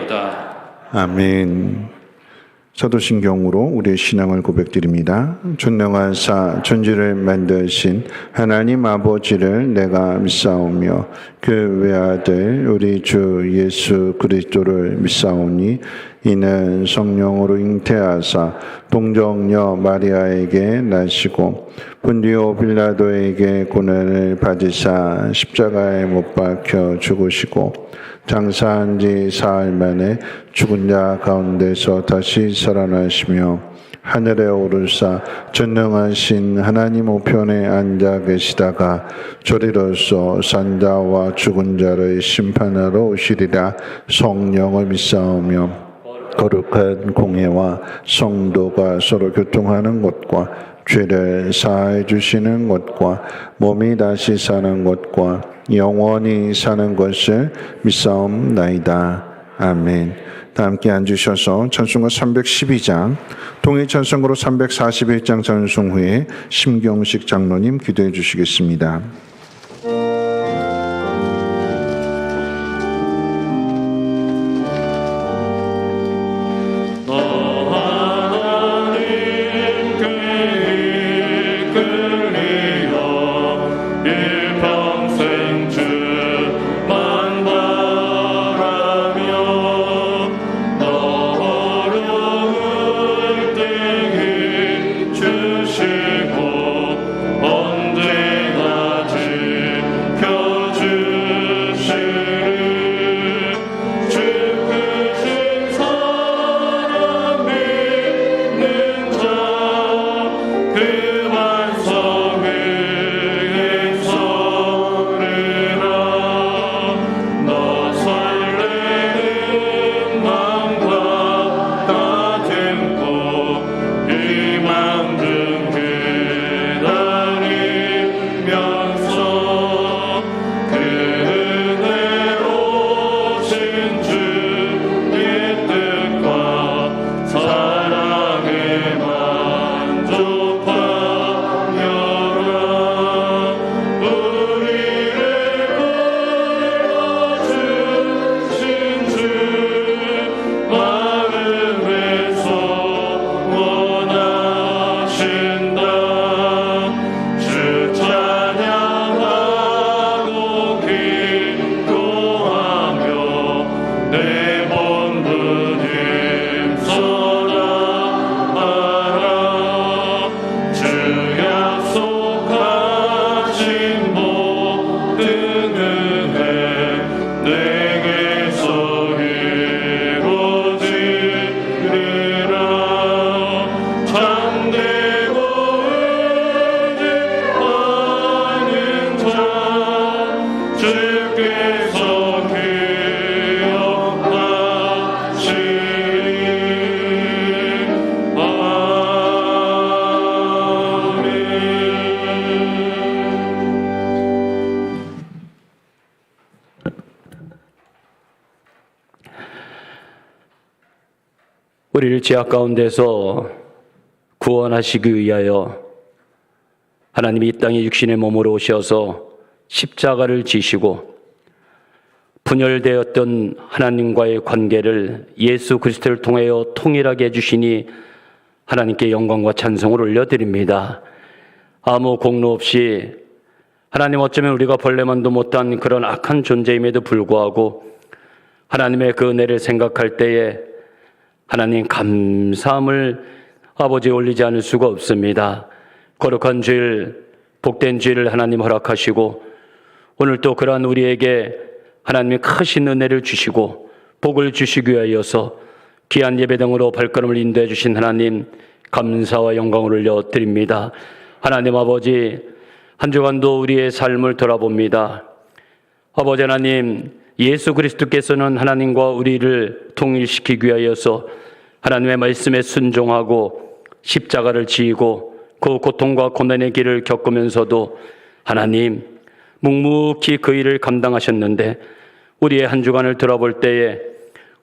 아뢰오다. 아멘. 사도신경으로 우리의 신앙을 고백드립니다. 전능하사 천지를 만드신 하나님 아버지를 내가 믿사오며 그 외아들 우리 주 예수 그리스도를 믿사오니 이는 성령으로 잉태하사 동정녀 마리아에게 나시고 본디오 빌라도에게 고난을 받으사 십자가에 못 박혀 죽으시고 장사한 지 사흘 만에 죽은 자 가운데서 다시 살아나시며 하늘에 오르사 전능하신 하나님 우편에 앉아 계시다가 저리로서 산자와 죽은 자를 심판하러 오시리라. 성령을 믿사오며 거룩한 공예와 성도가 서로 교통하는 것과 죄를 사해 주시는 것과 몸이 다시 사는 것과 영원히 사는 것을 믿사옵나이다. 아멘. 다 함께 앉으셔서 찬송가 312장, 동일 찬송가로 341장 찬송 후에 심경식 장로님 기도해 주시겠습니다. 우리를 죄악 가운데서 구원하시기 위하여 하나님이 이 땅에 육신의 몸으로 오셔서 십자가를 지시고 분열되었던 하나님과의 관계를 예수 그리스도를 통하여 통일하게 해주시니 하나님께 영광과 찬송을 올려드립니다. 아무 공로 없이 하나님, 어쩌면 우리가 벌레만도 못한 그런 악한 존재임에도 불구하고 하나님의 그 은혜를 생각할 때에 하나님 감사함을 아버지에 올리지 않을 수가 없습니다. 거룩한 주일, 복된 주일을 하나님 허락하시고 오늘 또 그러한 우리에게 하나님의 크신 은혜를 주시고 복을 주시기 위하여서 귀한 예배당으로 발걸음을 인도해 주신 하나님, 감사와 영광을 올려드립니다. 하나님 아버지, 한 주간도 우리의 삶을 돌아봅니다. 아버지 하나님, 예수 그리스도께서는 하나님과 우리를 통일시키기 위하여서 하나님의 말씀에 순종하고 십자가를 지고 그 고통과 고난의 길을 겪으면서도 하나님 묵묵히 그 일을 감당하셨는데, 우리의 한 주간을 돌아볼 때에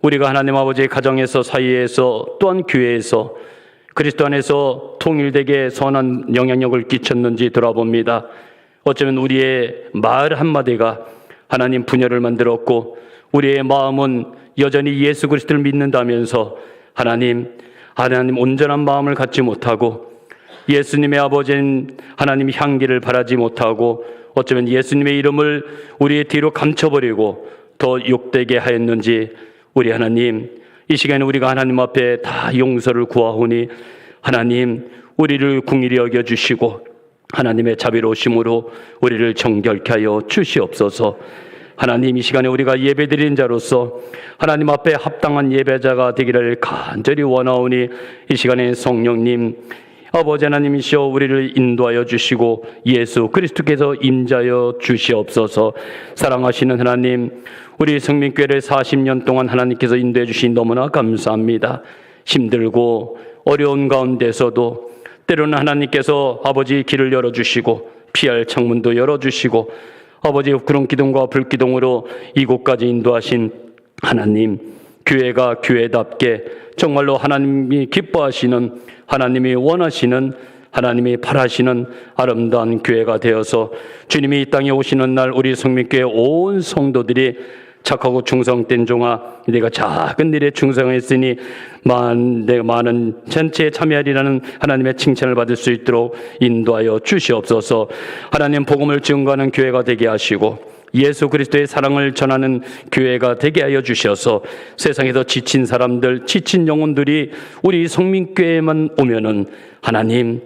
우리가 하나님 아버지의 가정에서, 사이에서, 또한 교회에서 그리스도 안에서 통일되게 선한 영향력을 끼쳤는지 돌아봅니다. 어쩌면 우리의 말 한마디가 하나님 분열을 만들었고 우리의 마음은 여전히 예수 그리스도를 믿는다면서 하나님 온전한 마음을 갖지 못하고 예수님의 아버지인 하나님 향기를 바라지 못하고 어쩌면 예수님의 이름을 우리의 뒤로 감춰버리고 더 욕되게 하였는지 우리 하나님 이 시간에 우리가 하나님 앞에 다 용서를 구하오니 하나님 우리를 긍휼히 여겨주시고 하나님의 자비로우심으로 우리를 정결케 하여 주시옵소서. 하나님 이 시간에 우리가 예배드리는 자로서 하나님 앞에 합당한 예배자가 되기를 간절히 원하오니 이 시간에 성령님 아버지 하나님이시여 우리를 인도하여 주시고 예수 그리스도께서 임자여 주시옵소서. 사랑하시는 하나님 우리 성민교회를 40년 동안 하나님께서 인도해 주신 너무나 감사합니다. 힘들고 어려운 가운데서도 때로는 하나님께서 아버지 길을 열어주시고 피할 창문도 열어주시고 아버지 그런 기둥과 불기둥으로 이곳까지 인도하신 하나님 교회가 교회답게 정말로 하나님이 기뻐하시는 하나님이 원하시는 하나님이 바라시는 아름다운 교회가 되어서 주님이 이 땅에 오시는 날 우리 성민교회 온 성도들이 착하고 충성된 종아 내가 작은 일에 충성했으니 내가 많은 전체에 참여하리라는 하나님의 칭찬을 받을 수 있도록 인도하여 주시옵소서. 하나님 복음을 증거하는 교회가 되게 하시고 예수 그리스도의 사랑을 전하는 교회가 되게 하여 주셔서 세상에서 지친 사람들, 지친 영혼들이 우리 성민교회에만 오면은 하나님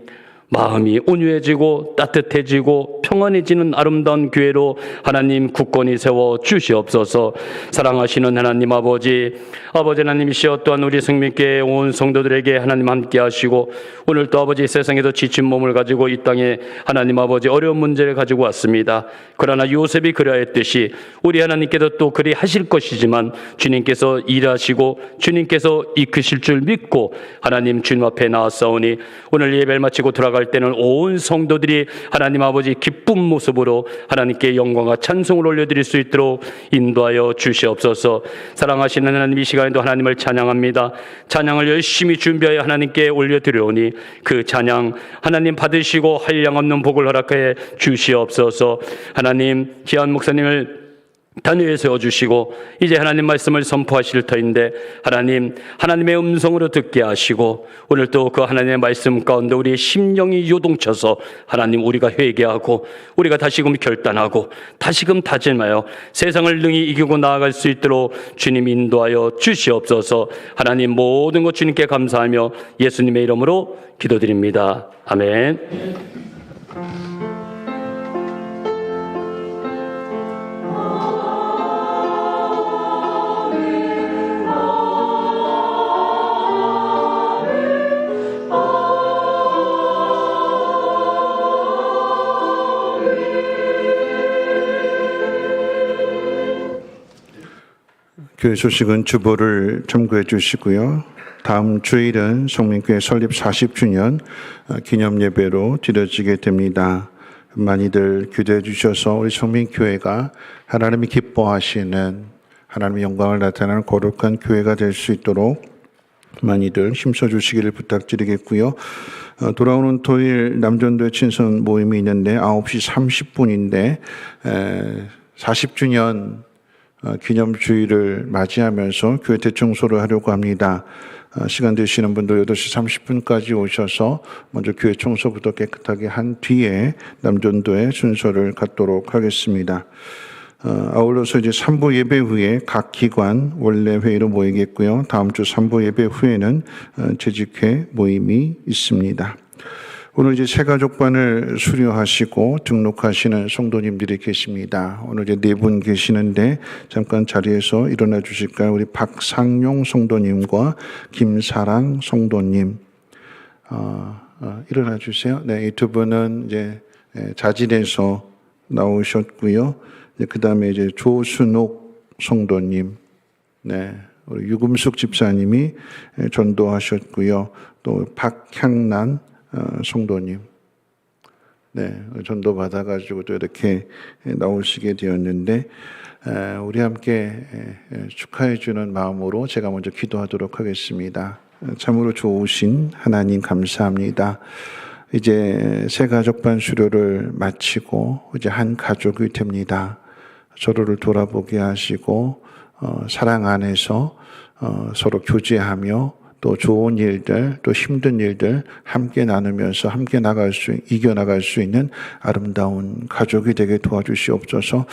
마음이 온유해지고 따뜻해지고 평안해지는 아름다운 교회로 하나님 굳건히 세워 주시옵소서. 사랑하시는 하나님 아버지 하나님이시여 또한 우리 성민교회 온 성도들에게 하나님 함께 하시고 오늘 또 아버지 세상에서 지친 몸을 가지고 이 땅에 하나님 아버지 어려운 문제를 가지고 왔습니다. 그러나 요셉이 그리하였듯이 우리 하나님께서 또 그리 하실 것이지만 주님께서 일하시고 주님께서 이끄실 줄 믿고 하나님 주님 앞에 나왔사오니 오늘 예배를 마치고 돌아갈 때는 온 성도들이 하나님 아버지 기쁜 모습으로 하나님께 영광과 찬송을 올려드릴 수 있도록 인도하여 주시옵소서. 사랑하시는 하나님 이 시간에도 하나님을 찬양합니다. 찬양을 열심히 준비하여 하나님께 올려드려오니 그 찬양 하나님 받으시고 한량없는 복을 허락해 주시옵소서. 하나님 기한 목사님을 단위에 세워주시고 이제 하나님 말씀을 선포하실 터인데 하나님의 음성으로 듣게 하시고 오늘 또 그 하나님의 말씀 가운데 우리의 심령이 요동쳐서 하나님 우리가 회개하고 우리가 다시금 결단하고 다시금 다짐하여 세상을 능히 이기고 나아갈 수 있도록 주님 인도하여 주시옵소서. 하나님 모든 것 주님께 감사하며 예수님의 이름으로 기도드립니다. 아멘. 교회 소식은 주보를 참고해 주시고요. 다음 주일은 성민교회 설립 40주년 기념 예배로 드려지게 됩니다. 많이들 기도해 주셔서 우리 성민교회가 하나님이 기뻐하시는 하나님의 영광을 나타내는 거룩한 교회가 될 수 있도록 많이들 힘써 주시기를 부탁드리겠고요. 돌아오는 토요일 남전도의 친선 모임이 있는데 9시 30분인데 40주년 기념주일을 맞이하면서 교회 대청소를 하려고 합니다. 시간 되시는 분들 8시 30분까지 오셔서 먼저 교회 청소부터 깨끗하게 한 뒤에 남전도의 순서를 갖도록 하겠습니다. 아울러서 이제 3부 예배 후에 각 기관 원래 회의로 모이겠고요. 다음 주 3부 예배 후에는 재직회 모임이 있습니다. 오늘 이제 새가족반을 수료하시고 등록하시는 성도님들이 계십니다. 오늘 이제 4분 계시는데 잠깐 자리에서 일어나 주실까요? 우리 박상용 성도님과 김사랑 성도님 일어나 주세요. 네, 이 두 분은 이제 자진해서 나오셨고요. 그 다음에 이제 조순옥 성도님, 네, 우리 유금숙 집사님이 전도하셨고요. 또 박향란 성도님, 네, 전도 받아가지고 또 이렇게 나오시게 되었는데 우리 함께 축하해 주는 마음으로 제가 먼저 기도하도록 하겠습니다. 참으로 좋으신 하나님 감사합니다. 이제 새가족반 수료를 마치고 이제 한 가족이 됩니다. 서로를 돌아보게 하시고 사랑 안에서 서로 교제하며 또 좋은 일들, 또 힘든 일들 함께 나누면서 함께 이겨나갈 수 있는 아름다운 가족이 되게 도와주시옵소서.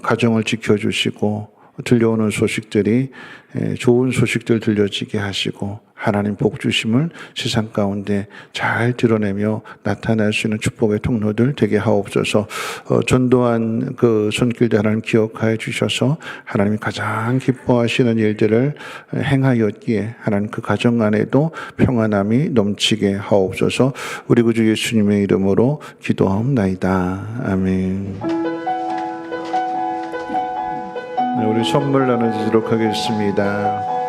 가정을 지켜주시고 들려오는 소식들이 좋은 소식들 들려지게 하시고 하나님 복 주심을 세상 가운데 잘 드러내며 나타날 수 있는 축복의 통로들 되게 하옵소서. 전도한 그 손길들 하나님 기억하여 주셔서 하나님이 가장 기뻐하시는 일들을 행하였기에 하나님 그 가정 안에도 평안함이 넘치게 하옵소서. 우리 구주 예수님의 이름으로 기도하옵나이다. 아멘. 네, 우리 선물 나눠주도록 하겠습니다.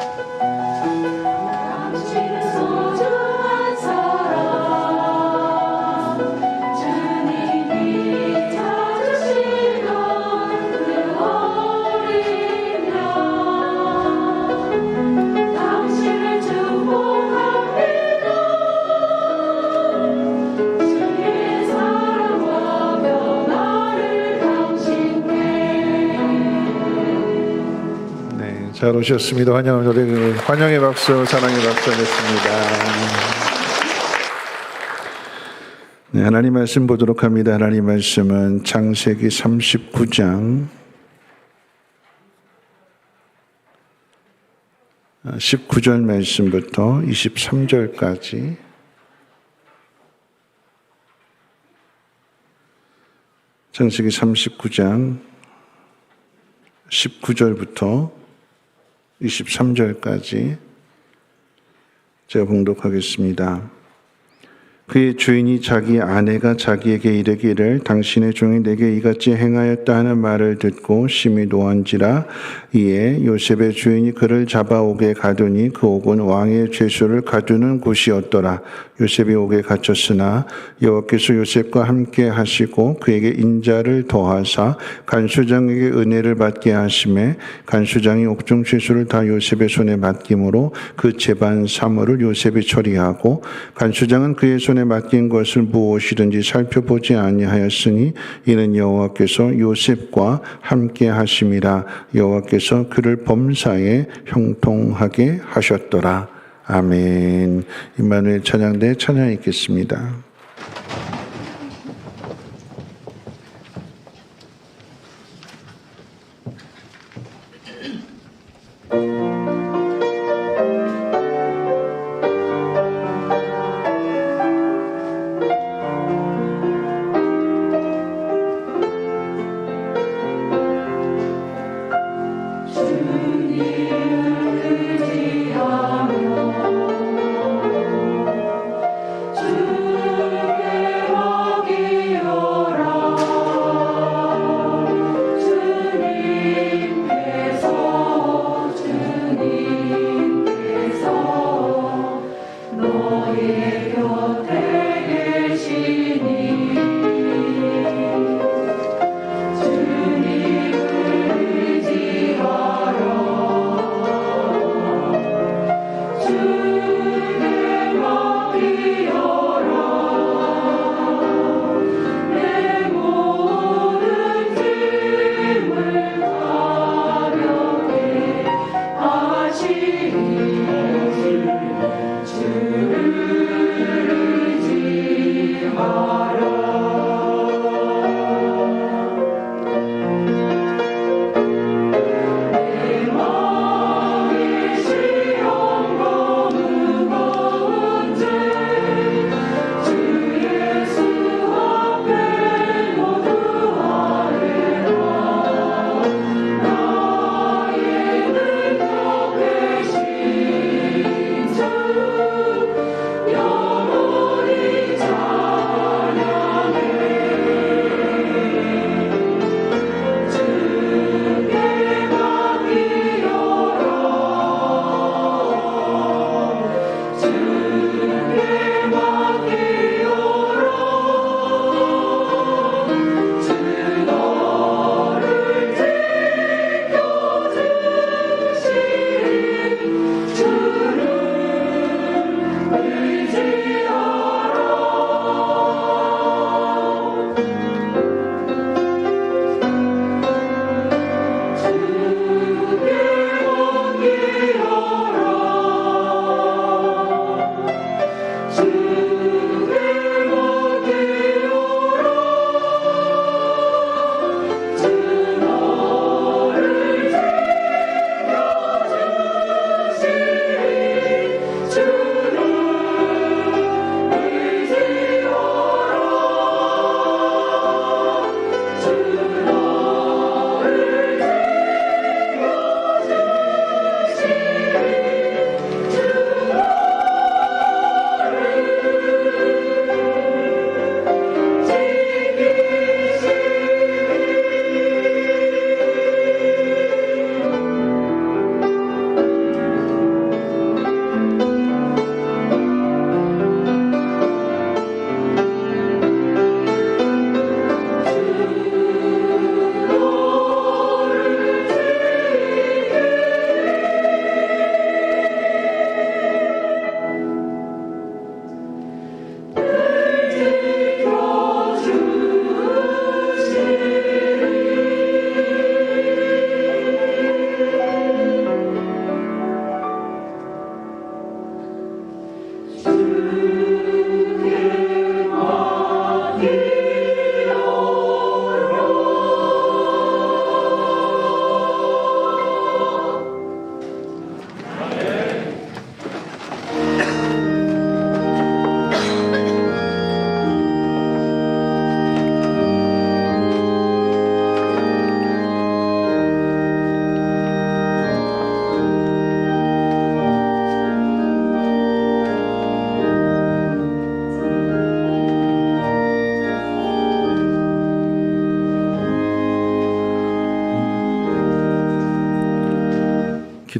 잘 오셨습니다. 환영의 박수, 사랑의 박수 하겠습니다. 네, 하나님 말씀 보도록 합니다. 하나님 말씀은 창세기 39장 19절 말씀부터 23절까지 창세기 39장 19절부터 23절까지 제가 봉독하겠습니다. 그의 주인이 자기 아내가 자기에게 이르기를 당신의 종이 내게 이같이 행하였다 하는 말을 듣고 심히 노한지라. 이에 요셉의 주인이 그를 잡아오게 가두니 그 옥은 왕의 죄수를 가두는 곳이었더라. 요셉이 옥에 갇혔으나 여호와께서 요셉과 함께 하시고 그에게 인자를 더하사 간수장에게 은혜를 받게 하심에 간수장이 옥중 죄수를 다 요셉의 손에 맡김으로 그 재반 사물을 요셉이 처리하고 간수장은 그의 손에 맡긴 것을 무엇이든지 살펴보지 아니하였으니 이는 여호와께서 요셉과 함께 하심이라. 여호와께서 그를 범사에 형통하게 하셨더라. 아멘. 임마누엘 찬양대 찬양 읽겠습니다. 주님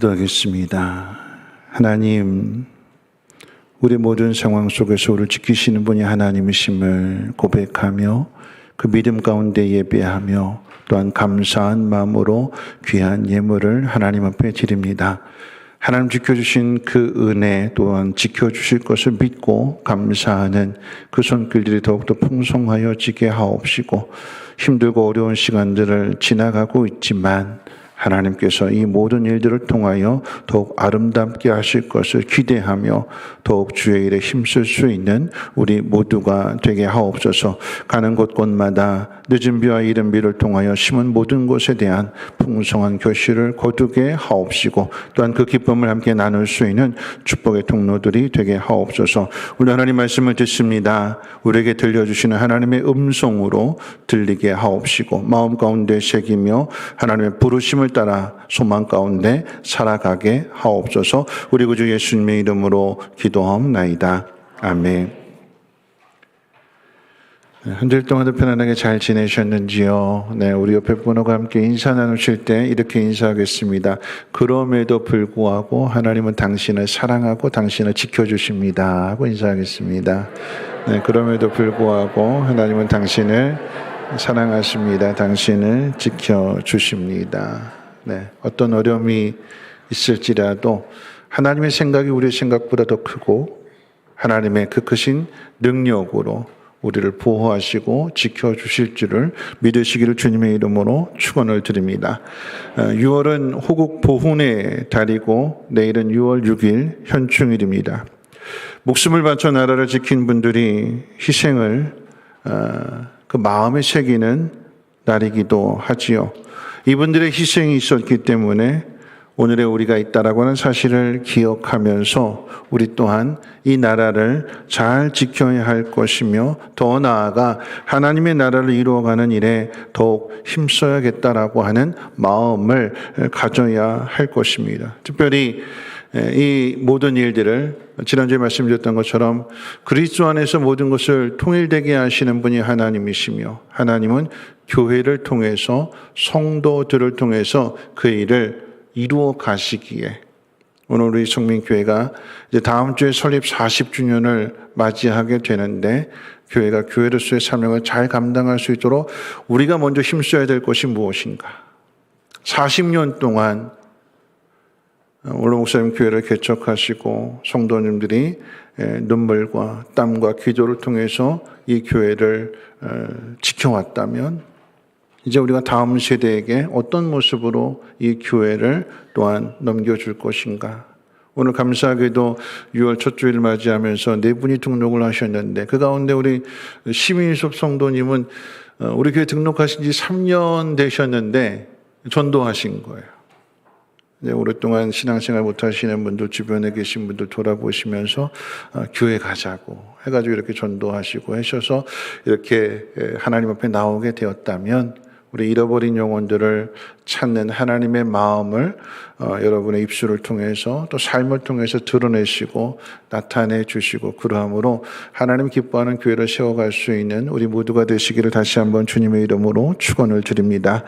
기도하겠습니다. 하나님, 우리 모든 상황 속에서 우리를 지키시는 분이 하나님이심을 고백하며 그 믿음 가운데 예배하며 또한 감사한 마음으로 귀한 예물을 하나님 앞에 드립니다. 하나님 지켜주신 그 은혜 또한 지켜주실 것을 믿고 감사하는 그 손길들이 더욱더 풍성하여지게 하옵시고, 힘들고 어려운 시간들을 지나가고 있지만 하나님께서 이 모든 일들을 통하여 더욱 아름답게 하실 것을 기대하며 더욱 주의 일에 힘쓸 수 있는 우리 모두가 되게 하옵소서. 가는 곳곳마다 늦은 비와 이른 비를 통하여 심은 모든 것에 대한 풍성한 결실을 거두게 하옵시고, 또한 그 기쁨을 함께 나눌 수 있는 축복의 통로들이 되게 하옵소서. 우리 하나님 말씀을 듣습니다. 우리에게 들려주시는 하나님의 음성으로 들리게 하옵시고, 마음 가운데 새기며 하나님의 부르심을 따라 소망 가운데 살아가게 하옵소서. 우리 구주 예수님의 이름으로 기도하옵나이다. 아멘. 한 주일 동안도 편안하게 잘 지내셨는지요? 네, 우리 옆에 분과 함께 인사 나누실 때 이렇게 인사하겠습니다. 그럼에도 불구하고 하나님은 당신을 사랑하고 당신을 지켜주십니다 하고 인사하겠습니다. 네, 그럼에도 불구하고 하나님은 당신을 사랑하십니다. 당신을 지켜주십니다. 네, 어떤 어려움이 있을지라도 하나님의 생각이 우리의 생각보다 더 크고 하나님의 그 크신 능력으로 우리를 보호하시고 지켜주실 줄을 믿으시기를 주님의 이름으로 축원을 드립니다. 6월은 호국 보훈의 달이고 내일은 6월 6일 현충일입니다. 목숨을 바쳐 나라를 지킨 분들이 희생을 그 마음에 새기는 날이기도 하지요. 이분들의 희생이 있었기 때문에 오늘의 우리가 있다라고 하는 사실을 기억하면서 우리 또한 이 나라를 잘 지켜야 할 것이며 더 나아가 하나님의 나라를 이루어가는 일에 더욱 힘써야겠다라고 하는 마음을 가져야 할 것입니다. 특별히 이 모든 일들을 지난주에 말씀드렸던 것처럼 그리스도 안에서 모든 것을 통일되게 하시는 분이 하나님이시며, 하나님은 교회를 통해서 성도들을 통해서 그 일을 이루어 가시기에 오늘 우리 성민교회가 이제 다음 주에 설립 40주년을 맞이하게 되는데, 교회가 교회로서의 사명을 잘 감당할 수 있도록 우리가 먼저 힘써야 될 것이 무엇인가? 40년 동안 오늘 목사님 교회를 개척하시고 성도님들이 눈물과 땀과 기도를 통해서 이 교회를 지켜왔다면, 이제 우리가 다음 세대에게 어떤 모습으로 이 교회를 또한 넘겨줄 것인가? 오늘 감사하게도 6월 첫 주일 맞이하면서 4분이 등록을 하셨는데, 그 가운데 우리 시민수업 성도님은 우리 교회 등록하신 지 3년 되셨는데 전도하신 거예요. 오랫동안 신앙생활 못하시는 분들, 주변에 계신 분들 돌아보시면서 교회 가자고 해가지고 이렇게 전도하시고 하셔서 이렇게 하나님 앞에 나오게 되었다면, 우리 잃어버린 영혼들을 찾는 하나님의 마음을 여러분의 입술을 통해서 또 삶을 통해서 드러내시고 나타내 주시고, 그러함으로 하나님 기뻐하는 교회를 세워갈 수 있는 우리 모두가 되시기를 다시 한번 주님의 이름으로 축원을 드립니다.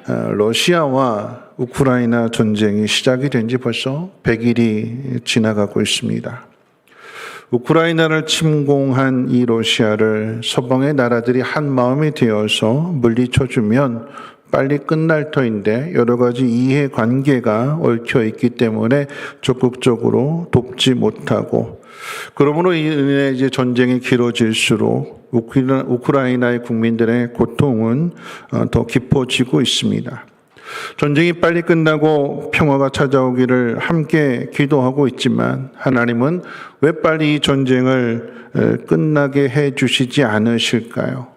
러시아와 우크라이나 전쟁이 시작이 된 지 벌써 100일이 지나가고 있습니다. 우크라이나를 침공한 이 러시아를 서방의 나라들이 한 마음이 되어서 물리쳐주면 빨리 끝날 터인데, 여러 가지 이해관계가 얽혀 있기 때문에 적극적으로 돕지 못하고, 그러므로 인해 이제 전쟁이 길어질수록 우크라이나의 국민들의 고통은 더 깊어지고 있습니다. 전쟁이 빨리 끝나고 평화가 찾아오기를 함께 기도하고 있지만, 하나님은 왜 빨리 이 전쟁을 끝나게 해 주시지 않으실까요?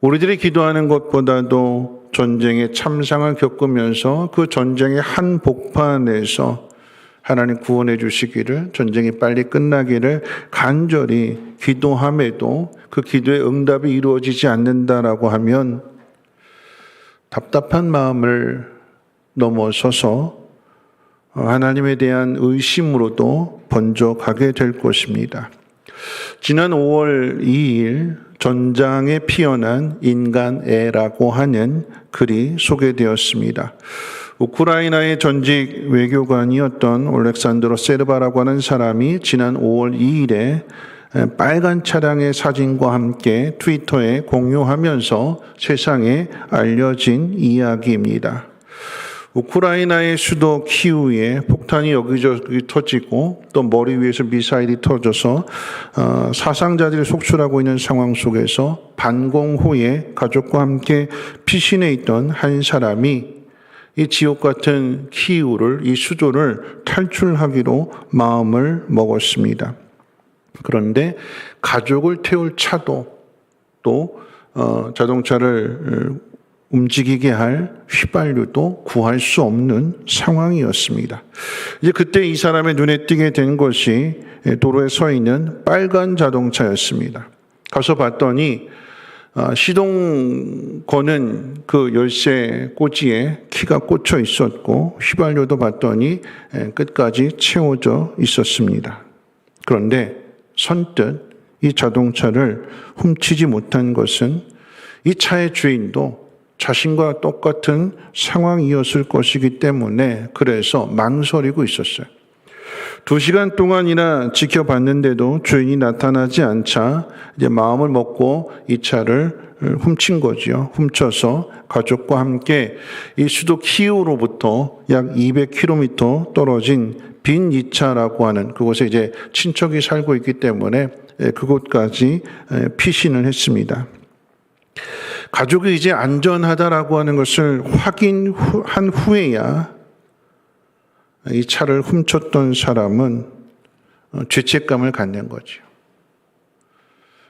우리들이 기도하는 것보다도 전쟁의 참상을 겪으면서 그 전쟁의 한 복판에서 하나님 구원해 주시기를, 전쟁이 빨리 끝나기를 간절히 기도함에도 그 기도의 응답이 이루어지지 않는다라고 하면 답답한 마음을 넘어서서 하나님에 대한 의심으로도 번져가게 될 것입니다. 지난 5월 2일 전장에 피어난 인간애라고 하는 글이 소개되었습니다. 우크라이나의 전직 외교관이었던 올렉산드로 세르바라고 하는 사람이 지난 5월 2일에 빨간 차량의 사진과 함께 트위터에 공유하면서 세상에 알려진 이야기입니다. 우크라이나의 수도 키우에 폭탄이 여기저기 터지고 또 머리 위에서 미사일이 터져서 사상자들이 속출하고 있는 상황 속에서 반공 후에 가족과 함께 피신해 있던 한 사람이 이 지옥 같은 키우를, 이 수도를 탈출하기로 마음을 먹었습니다. 그런데 가족을 태울 차도 또 자동차를 움직이게 할 휘발유도 구할 수 없는 상황이었습니다. 이제 그때 이 사람의 눈에 띄게 된 것이 도로에 서 있는 빨간 자동차였습니다. 가서 봤더니 시동 거는 그 열쇠 꽂이에 키가 꽂혀 있었고 휘발유도 봤더니 끝까지 채워져 있었습니다. 그런데 선뜻 이 자동차를 훔치지 못한 것은 이 차의 주인도 자신과 똑같은 상황이었을 것이기 때문에 그래서 망설이고 있었어요. 2시간 동안이나 지켜봤는데도 주인이 나타나지 않자 이제 마음을 먹고 이 차를 훔친 거지요. 훔쳐서 가족과 함께 이 수도 키우로부터 약 200km 떨어진 빈 이차라고 하는 그곳에 이제 친척이 살고 있기 때문에 그곳까지 피신을 했습니다. 가족이 이제 안전하다라고 하는 것을 확인한 후에야 이 차를 훔쳤던 사람은 죄책감을 갖는 거죠.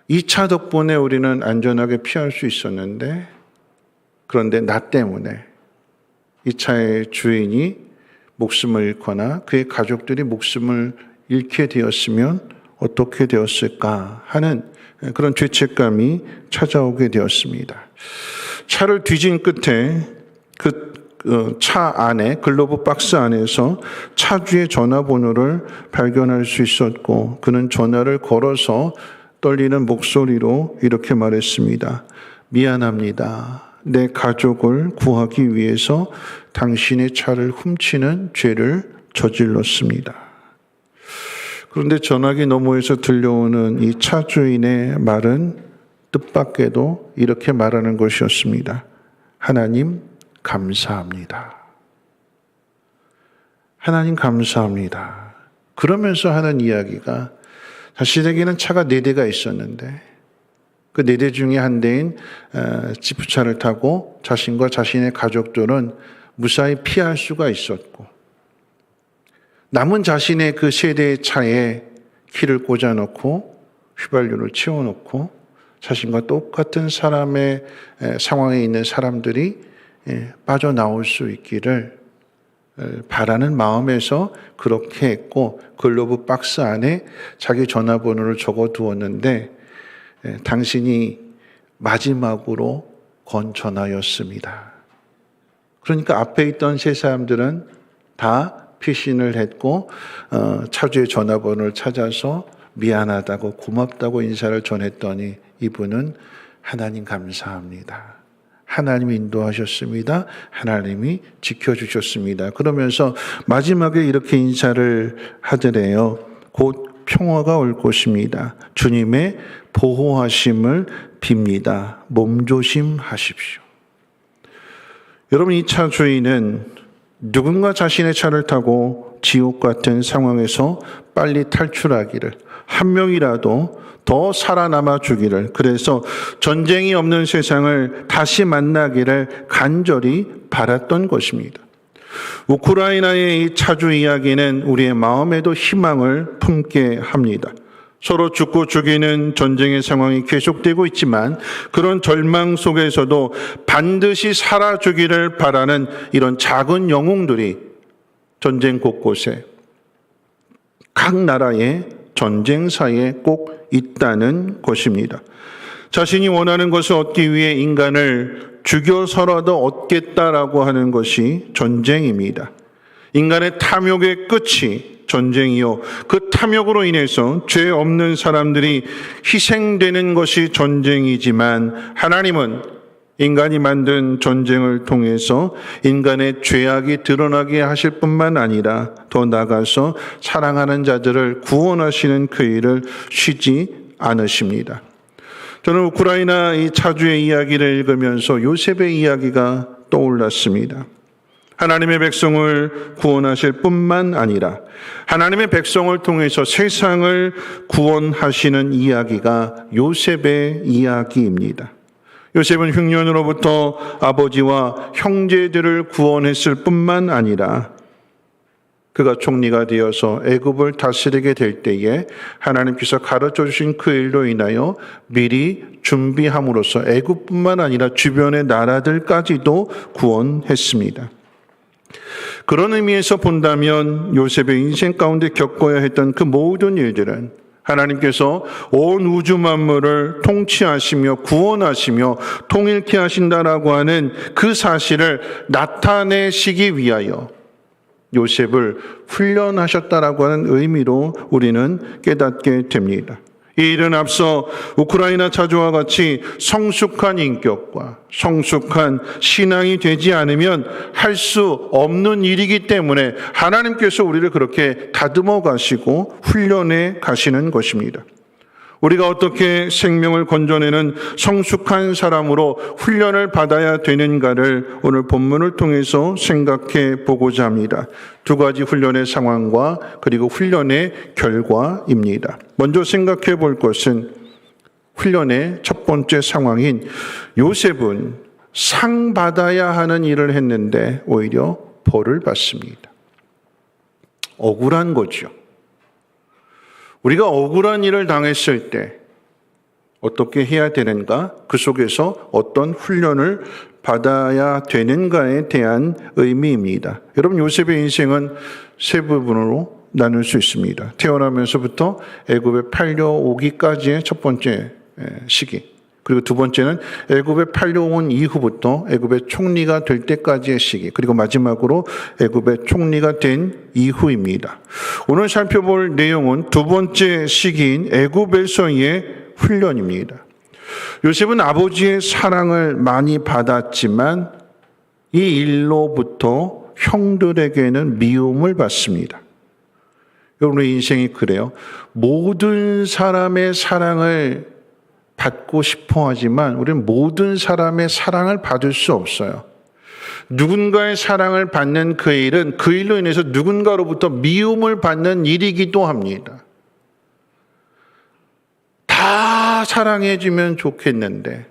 이 차 덕분에 우리는 안전하게 피할 수 있었는데 그런데 나 때문에 이 차의 주인이 목숨을 잃거나 그의 가족들이 목숨을 잃게 되었으면 어떻게 되었을까 하는 그런 죄책감이 찾아오게 되었습니다. 차를 뒤진 끝에 그 차 안에 글로브 박스 안에서 차주의 전화번호를 발견할 수 있었고 그는 전화를 걸어서 떨리는 목소리로 이렇게 말했습니다. 미안합니다. 내 가족을 구하기 위해서 당신의 차를 훔치는 죄를 저질렀습니다. 그런데 전화기 너머에서 들려오는 이 차주인의 말은 뜻밖에도 이렇게 말하는 것이었습니다. 하나님 감사합니다. 하나님 감사합니다. 그러면서 하는 이야기가 자신에게는 차가 4대가 있었는데 그 4대 중에 한 대인 지프차를 타고 자신과 자신의 가족들은 무사히 피할 수가 있었고 남은 자신의 그 3대의 차에 키를 꽂아놓고 휘발유를 채워놓고 자신과 똑같은 사람의 상황에 있는 사람들이 빠져나올 수 있기를 바라는 마음에서 그렇게 했고 글로브 박스 안에 자기 전화번호를 적어두었는데 당신이 마지막으로 건 전화였습니다. 그러니까 앞에 있던 3사람들은 다 피신을 했고 차주의 전화번호를 찾아서 미안하다고 고맙다고 인사를 전했더니 이분은 하나님 감사합니다. 하나님이 인도하셨습니다. 하나님이 지켜주셨습니다. 그러면서 마지막에 이렇게 인사를 하더래요. 곧 평화가 올 것입니다. 주님의 보호하심을 빕니다. 몸조심하십시오. 여러분 이 차 주인은 누군가 자신의 차를 타고 지옥 같은 상황에서 빨리 탈출하기를 한 명이라도 더 살아남아 주기를 그래서 전쟁이 없는 세상을 다시 만나기를 간절히 바랐던 것입니다. 우크라이나의 이 차주 이야기는 우리의 마음에도 희망을 품게 합니다. 서로 죽고 죽이는 전쟁의 상황이 계속되고 있지만 그런 절망 속에서도 반드시 살아주기를 바라는 이런 작은 영웅들이 전쟁 곳곳에 각 나라의 전쟁사에 꼭 있다는 것입니다. 자신이 원하는 것을 얻기 위해 인간을 죽여서라도 얻겠다라고 하는 것이 전쟁입니다. 인간의 탐욕의 끝이 전쟁이요. 그 탐욕으로 인해서 죄 없는 사람들이 희생되는 것이 전쟁이지만 하나님은 인간이 만든 전쟁을 통해서 인간의 죄악이 드러나게 하실 뿐만 아니라 더 나아가서 사랑하는 자들을 구원하시는 그 일을 쉬지 않으십니다. 저는 우크라이나 이 차주의 이야기를 읽으면서 요셉의 이야기가 떠올랐습니다. 하나님의 백성을 구원하실 뿐만 아니라 하나님의 백성을 통해서 세상을 구원하시는 이야기가 요셉의 이야기입니다. 요셉은 흉년으로부터 아버지와 형제들을 구원했을 뿐만 아니라 그가 총리가 되어서 애굽을 다스리게 될 때에 하나님께서 가르쳐 주신 그 일로 인하여 미리 준비함으로써 애굽뿐만 아니라 주변의 나라들까지도 구원했습니다. 그런 의미에서 본다면 요셉의 인생 가운데 겪어야 했던 그 모든 일들은 하나님께서 온 우주 만물을 통치하시며 구원하시며 통일케 하신다라고 하는 그 사실을 나타내시기 위하여 요셉을 훈련하셨다라고 하는 의미로 우리는 깨닫게 됩니다. 이 일은 앞서 우크라이나 차주와 같이 성숙한 인격과 성숙한 신앙이 되지 않으면 할 수 없는 일이기 때문에 하나님께서 우리를 그렇게 다듬어 가시고 훈련해 가시는 것입니다. 우리가 어떻게 생명을 건져내는 성숙한 사람으로 훈련을 받아야 되는가를 오늘 본문을 통해서 생각해 보고자 합니다. 두 가지 훈련의 상황과 그리고 훈련의 결과입니다. 먼저 생각해 볼 것은 훈련의 첫 번째 상황인 요셉은 상 받아야 하는 일을 했는데 오히려 벌을 받습니다. 억울한 거죠. 우리가 억울한 일을 당했을 때 어떻게 해야 되는가? 그 속에서 어떤 훈련을 받아야 되는가에 대한 의미입니다. 여러분, 요셉의 인생은 세 부분으로 나눌 수 있습니다. 태어나면서부터 애굽에 팔려오기까지의 첫 번째 시기, 그리고 두 번째는 애굽에 팔려온 이후부터 애굽의 총리가 될 때까지의 시기, 그리고 마지막으로 애굽의 총리가 된 이후입니다. 오늘 살펴볼 내용은 두 번째 시기인 애굽에서의 훈련입니다. 요셉은 아버지의 사랑을 많이 받았지만 이 일로부터 형들에게는 미움을 받습니다. 여러분의 인생이 그래요. 모든 사람의 사랑을 받고 싶어 하지만 우리는 모든 사람의 사랑을 받을 수 없어요. 누군가의 사랑을 받는 그 일은 그 일로 인해서 누군가로부터 미움을 받는 일이기도 합니다. 다 사랑해주면 좋겠는데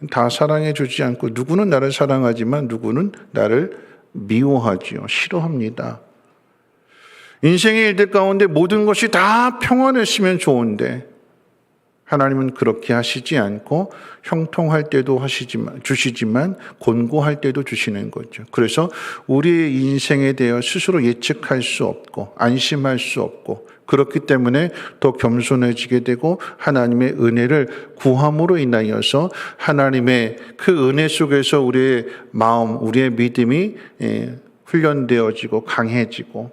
다 사랑해주지 않고 누구는 나를 사랑하지만 누구는 나를 미워하지요. 싫어합니다. 인생의 일들 가운데 모든 것이 다 평안했으면 좋은데 하나님은 그렇게 하시지 않고 형통할 때도 주시지만 곤고할 때도 주시는 거죠. 그래서 우리의 인생에 대해 스스로 예측할 수 없고 안심할 수 없고 그렇기 때문에 더 겸손해지게 되고 하나님의 은혜를 구함으로 인하여서 하나님의 그 은혜 속에서 우리의 마음, 우리의 믿음이 훈련되어지고 강해지고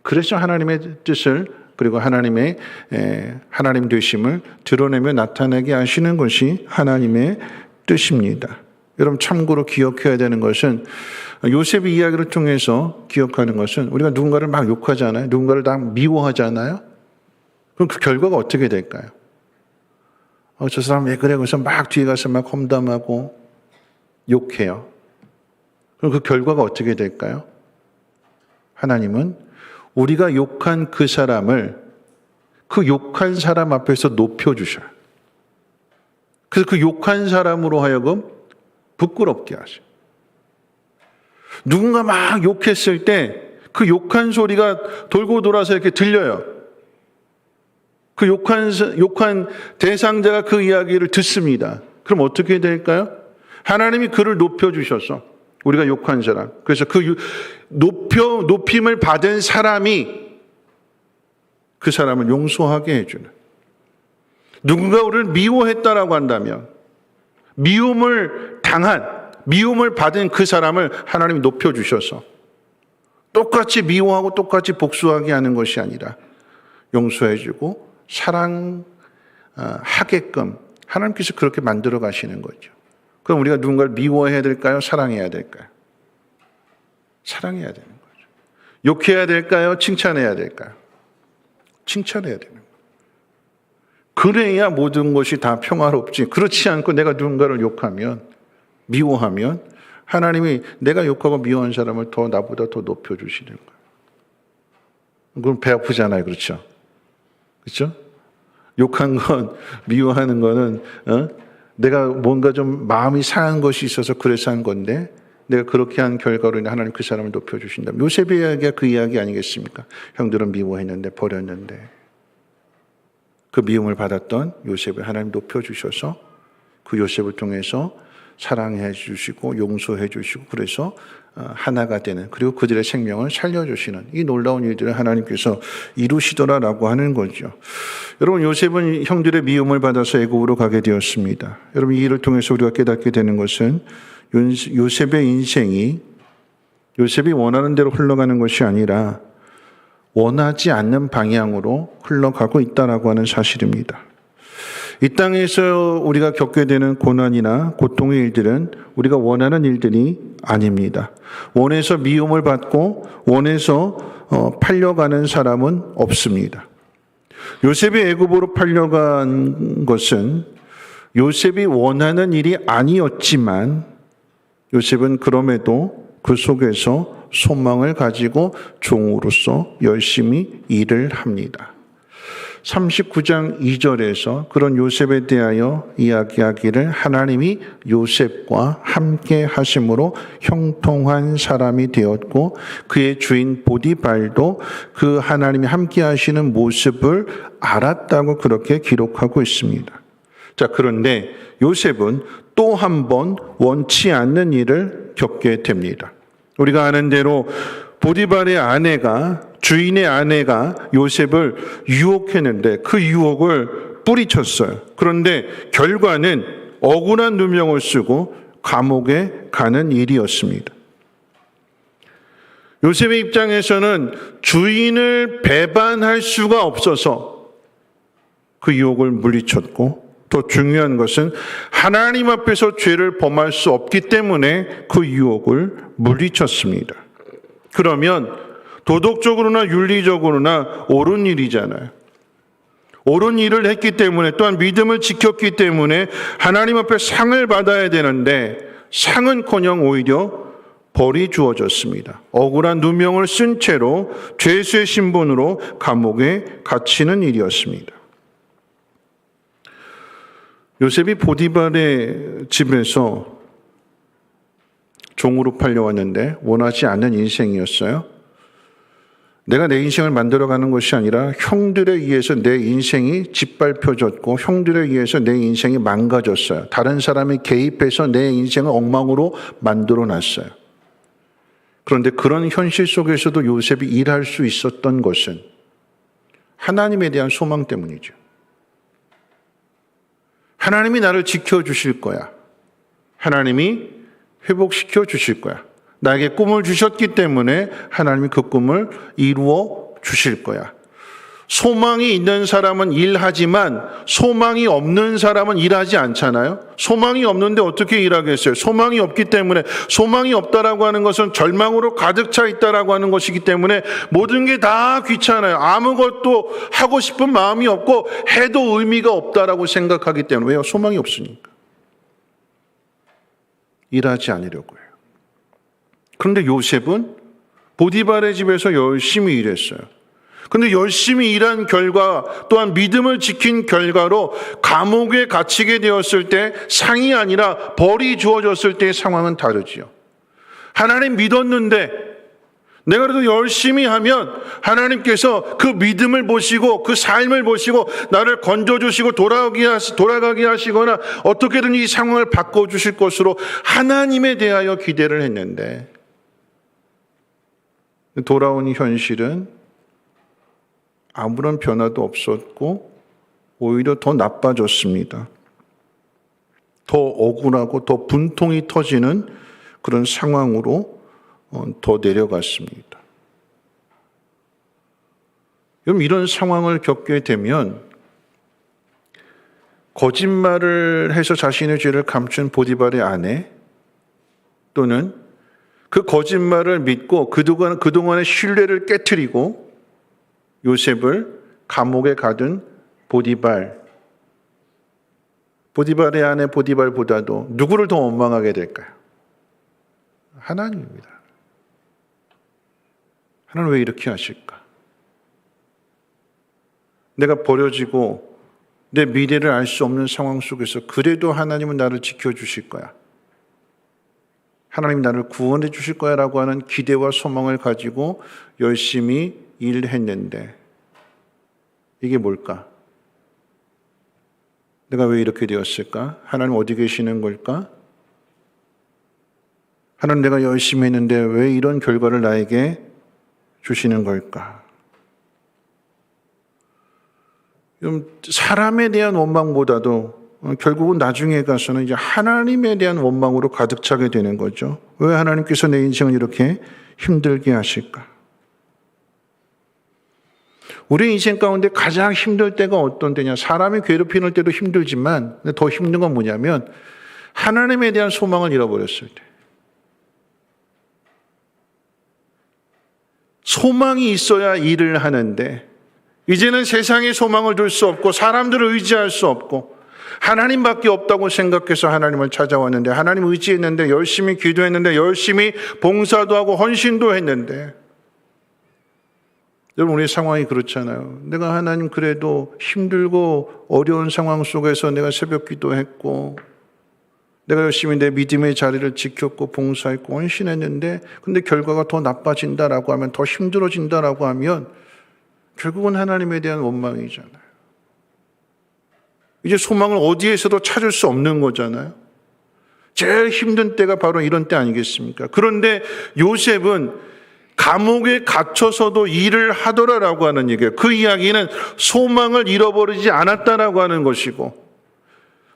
그래서 하나님의 뜻을 그리고 하나님의 하나님 되심을 드러내며 나타내게 하시는 것이 하나님의 뜻입니다. 여러분 참고로 기억해야 되는 것은 요셉의 이야기를 통해서 기억하는 것은 우리가 누군가를 막 욕하잖아요. 누군가를 다 미워하잖아요. 그럼 그 결과가 어떻게 될까요? 저 사람 왜 그래? 그래서 막 뒤에 가서 막 험담하고 욕해요. 그럼 그 결과가 어떻게 될까요? 하나님은 우리가 욕한 그 사람을 그 욕한 사람 앞에서 높여주셔요. 그래서 그 욕한 사람으로 하여금 부끄럽게 하셔요. 누군가 막 욕했을 때 그 욕한 소리가 돌고 돌아서 이렇게 들려요. 그 욕한 대상자가 그 이야기를 듣습니다. 그럼 어떻게 될까요? 하나님이 그를 높여주셔서 우리가 욕한 사람, 그래서 그 높임을 받은 사람이 그 사람을 용서하게 해주는, 누군가 우리를 미워했다라고 한다면 미움을 받은 그 사람을 하나님이 높여주셔서 똑같이 미워하고 똑같이 복수하게 하는 것이 아니라 용서해주고 사랑하게끔 하나님께서 그렇게 만들어 가시는 거죠. 그럼 우리가 누군가를 미워해야 될까요? 사랑해야 될까요? 사랑해야 되는 거죠. 욕해야 될까요? 칭찬해야 될까요? 칭찬해야 되는 거예요. 그래야 모든 것이 다 평화롭지. 그렇지 않고 내가 누군가를 욕하면, 미워하면 하나님이 내가 욕하고 미워한 사람을 나보다 더 높여주시는 거예요. 그럼 배 아프잖아요. 그렇죠? 그렇죠? 욕한 건, 미워하는 거는 내가 뭔가 좀 마음이 상한 것이 있어서 그래서 한 건데 내가 그렇게 한 결과로 인해 하나님 그 사람을 높여주신다. 요셉의 이야기가 그 이야기 아니겠습니까? 형들은 미워했는데 버렸는데 그 미움을 받았던 요셉을 하나님 높여주셔서 그 요셉을 통해서 사랑해 주시고 용서해 주시고 그래서 하나가 되는, 그리고 그들의 생명을 살려주시는 이 놀라운 일들을 하나님께서 이루시더라라고 하는 거죠. 여러분, 요셉은 형들의 미움을 받아서 애굽으로 가게 되었습니다. 여러분, 이 일을 통해서 우리가 깨닫게 되는 것은 요셉의 인생이 요셉이 원하는 대로 흘러가는 것이 아니라 원하지 않는 방향으로 흘러가고 있다라고 하는 사실입니다. 이 땅에서 우리가 겪게 되는 고난이나 고통의 일들은 우리가 원하는 일들이 아닙니다. 원해서 미움을 받고 원해서 팔려가는 사람은 없습니다. 요셉이 애굽으로 팔려간 것은 요셉이 원하는 일이 아니었지만 요셉은 그럼에도 그 속에서 소망을 가지고 종으로서 열심히 일을 합니다. 39장 2절에서 그런 요셉에 대하여 이야기하기를 하나님이 요셉과 함께 하심으로 형통한 사람이 되었고 그의 주인 보디발도 그 하나님이 함께 하시는 모습을 알았다고 그렇게 기록하고 있습니다. 자, 그런데 요셉은 또 한 번 원치 않는 일을 겪게 됩니다. 우리가 아는 대로 보디발의 아내가, 주인의 아내가 요셉을 유혹했는데 그 유혹을 뿌리쳤어요. 그런데 결과는 억울한 누명을 쓰고 감옥에 가는 일이었습니다. 요셉의 입장에서는 주인을 배반할 수가 없어서 그 유혹을 물리쳤고, 더 중요한 것은 하나님 앞에서 죄를 범할 수 없기 때문에 그 유혹을 물리쳤습니다. 그러면 도덕적으로나 윤리적으로나 옳은 일이잖아요. 옳은 일을 했기 때문에, 또한 믿음을 지켰기 때문에 하나님 앞에 상을 받아야 되는데 상은커녕 오히려 벌이 주어졌습니다. 억울한 누명을 쓴 채로 죄수의 신분으로 감옥에 갇히는 일이었습니다. 요셉이 보디발의 집에서 종으로 팔려왔는데 원하지 않는 인생이었어요. 내가 내 인생을 만들어가는 것이 아니라 형들에 의해서 내 인생이 짓밟혀졌고 형들에 의해서 내 인생이 망가졌어요. 다른 사람이 개입해서 내 인생을 엉망으로 만들어놨어요. 그런데 그런 현실 속에서도 요셉이 일할 수 있었던 것은 하나님에 대한 소망 때문이죠. 하나님이 나를 지켜주실 거야. 하나님이 회복시켜 주실 거야. 나에게 꿈을 주셨기 때문에 하나님이 그 꿈을 이루어 주실 거야. 소망이 있는 사람은 일하지만 소망이 없는 사람은 일하지 않잖아요. 소망이 없는데 어떻게 일하겠어요? 소망이 없기 때문에, 소망이 없다라고 하는 것은 절망으로 가득 차 있다라고 하는 것이기 때문에 모든 게 다 귀찮아요. 아무것도 하고 싶은 마음이 없고 해도 의미가 없다라고 생각하기 때문에. 왜요? 소망이 없으니까. 일하지 않으려고 해요. 그런데 요셉은 보디발의 집에서 열심히 일했어요. 근데 열심히 일한 결과, 또한 믿음을 지킨 결과로 감옥에 갇히게 되었을 때 상이 아니라 벌이 주어졌을 때의 상황은 다르지요. 하나님 믿었는데 내가 그래도 열심히 하면 하나님께서 그 믿음을 보시고 그 삶을 보시고 나를 건져주시고 돌아가게 하시거나 어떻게든 이 상황을 바꿔주실 것으로 하나님에 대하여 기대를 했는데 돌아온 현실은 아무런 변화도 없었고 오히려 더 나빠졌습니다. 더 억울하고 더 분통이 터지는 그런 상황으로 더 내려갔습니다. 그럼 이런 상황을 겪게 되면 거짓말을 해서 자신의 죄를 감춘 보디발의 아내, 또는 그 거짓말을 믿고 그동안의 신뢰를 깨트리고 요셉을 감옥에 가둔 보디발의 아내 보디발보다도 누구를 더 원망하게 될까요? 하나님입니다. 하나님 왜 이렇게 하실까? 내가 버려지고 내 미래를 알 수 없는 상황 속에서 그래도 하나님은 나를 지켜주실 거야. 하나님 나를 구원해 주실 거야 라고 하는 기대와 소망을 가지고 열심히 일했는데 이게 뭘까? 내가 왜 이렇게 되었을까? 하나님 어디 계시는 걸까? 하나님 내가 열심히 했는데 왜 이런 결과를 나에게 주시는 걸까? 사람에 대한 원망보다도 결국은 나중에 가서는 이제 하나님에 대한 원망으로 가득 차게 되는 거죠. 왜 하나님께서 내 인생을 이렇게 힘들게 하실까? 우리 인생 가운데 가장 힘들 때가 어떤 때냐? 사람이 괴롭히는 때도 힘들지만 더 힘든 건 뭐냐면 하나님에 대한 소망을 잃어버렸을 때. 소망이 있어야 일을 하는데 이제는 세상에 소망을 둘 수 없고 사람들을 의지할 수 없고 하나님밖에 없다고 생각해서 하나님을 찾아왔는데 하나님 의지했는데 열심히 기도했는데 열심히 봉사도 하고 헌신도 했는데 여러분 우리 상황이 그렇잖아요. 내가 하나님 그래도 힘들고 어려운 상황 속에서 내가 새벽 기도했고 내가 열심히 내 믿음의 자리를 지켰고 봉사했고 헌신했는데 근데 결과가 더 나빠진다라고 하면 더 힘들어진다라고 하면 결국은 하나님에 대한 원망이잖아요. 이제 소망을 어디에서도 찾을 수 없는 거잖아요. 제일 힘든 때가 바로 이런 때 아니겠습니까? 그런데 요셉은 감옥에 갇혀서도 일을 하더라라고 하는 얘기예요. 그 이야기는 소망을 잃어버리지 않았다라고 하는 것이고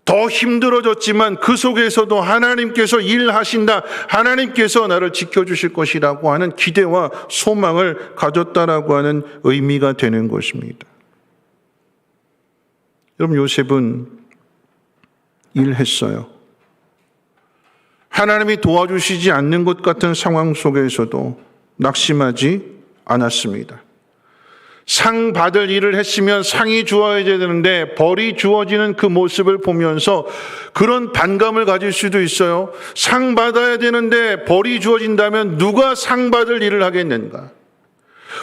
더 힘들어졌지만 그 속에서도 하나님께서 일하신다. 하나님께서 나를 지켜주실 것이라고 하는 기대와 소망을 가졌다라고 하는 의미가 되는 것입니다. 여러분 요셉은 일했어요. 하나님이 도와주시지 않는 것 같은 상황 속에서도 낙심하지 않았습니다. 상 받을 일을 했으면 상이 주어야 되는데 벌이 주어지는 그 모습을 보면서 그런 반감을 가질 수도 있어요. 상 받아야 되는데 벌이 주어진다면 누가 상 받을 일을 하겠는가?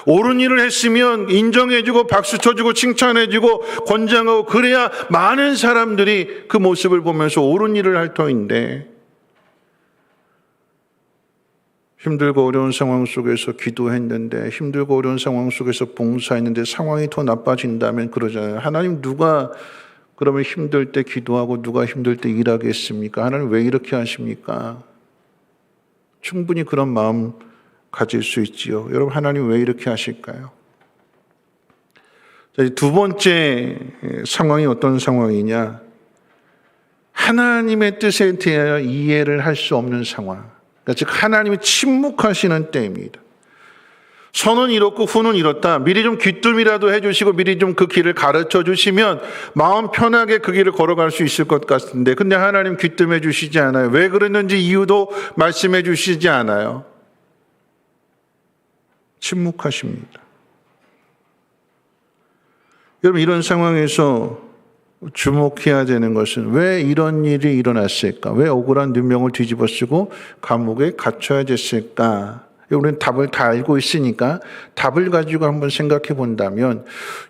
옳은 일을 했으면 인정해주고 박수 쳐주고 칭찬해주고 권장하고 그래야 많은 사람들이 그 모습을 보면서 옳은 일을 할 터인데 힘들고 어려운 상황 속에서 기도했는데 힘들고 어려운 상황 속에서 봉사했는데 상황이 더 나빠진다면 그러잖아요. 하나님 누가 그러면 힘들 때 기도하고 누가 힘들 때 일하겠습니까? 하나님 왜 이렇게 하십니까? 충분히 그런 마음 가질 수 있지요. 여러분 하나님 왜 이렇게 하실까요? 두 번째 상황이 어떤 상황이냐? 하나님의 뜻에 대하여 이해를 할 수 없는 상황. 즉 하나님이 침묵하시는 때입니다. 선은 이렇고 후는 이렇다. 미리 좀 귀뜸이라도 해주시고 미리 좀 그 길을 가르쳐 주시면 마음 편하게 그 길을 걸어갈 수 있을 것 같은데 근데 하나님 귀뜸해 주시지 않아요. 왜 그랬는지 이유도 말씀해 주시지 않아요. 침묵하십니다. 여러분 이런 상황에서 주목해야 되는 것은 왜 이런 일이 일어났을까? 왜 억울한 누명을 뒤집어 쓰고 감옥에 갇혀야 됐을까? 우리는 답을 다 알고 있으니까 답을 가지고 한번 생각해 본다면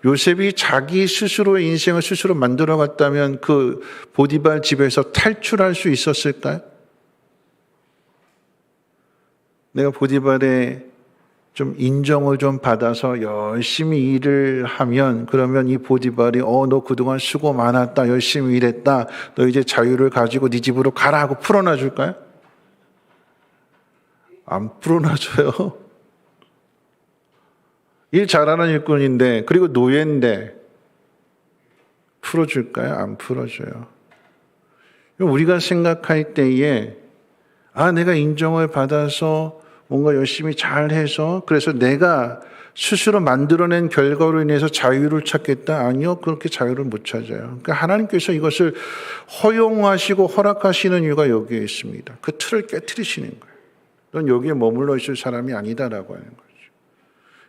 요셉이 자기 스스로의 인생을 스스로 만들어 갔다면 그 보디발 집에서 탈출할 수 있었을까요? 내가 보디발의 좀 인정을 좀 받아서 열심히 일을 하면 그러면 이 보디발이 너 그동안 수고 많았다 열심히 일했다 너 이제 자유를 가지고 네 집으로 가라 하고 풀어놔 줄까요? 안 풀어놔줘요. 일 잘하는 일꾼인데 그리고 노예인데 풀어줄까요? 안 풀어줘요. 우리가 생각할 때에 내가 인정을 받아서 뭔가 열심히 잘해서 그래서 내가 스스로 만들어낸 결과로 인해서 자유를 찾겠다? 아니요. 그렇게 자유를 못 찾아요. 그러니까 하나님께서 이것을 허용하시고 허락하시는 이유가 여기에 있습니다. 그 틀을 깨트리시는 거예요. 넌 여기에 머물러 있을 사람이 아니다라고 하는 거죠.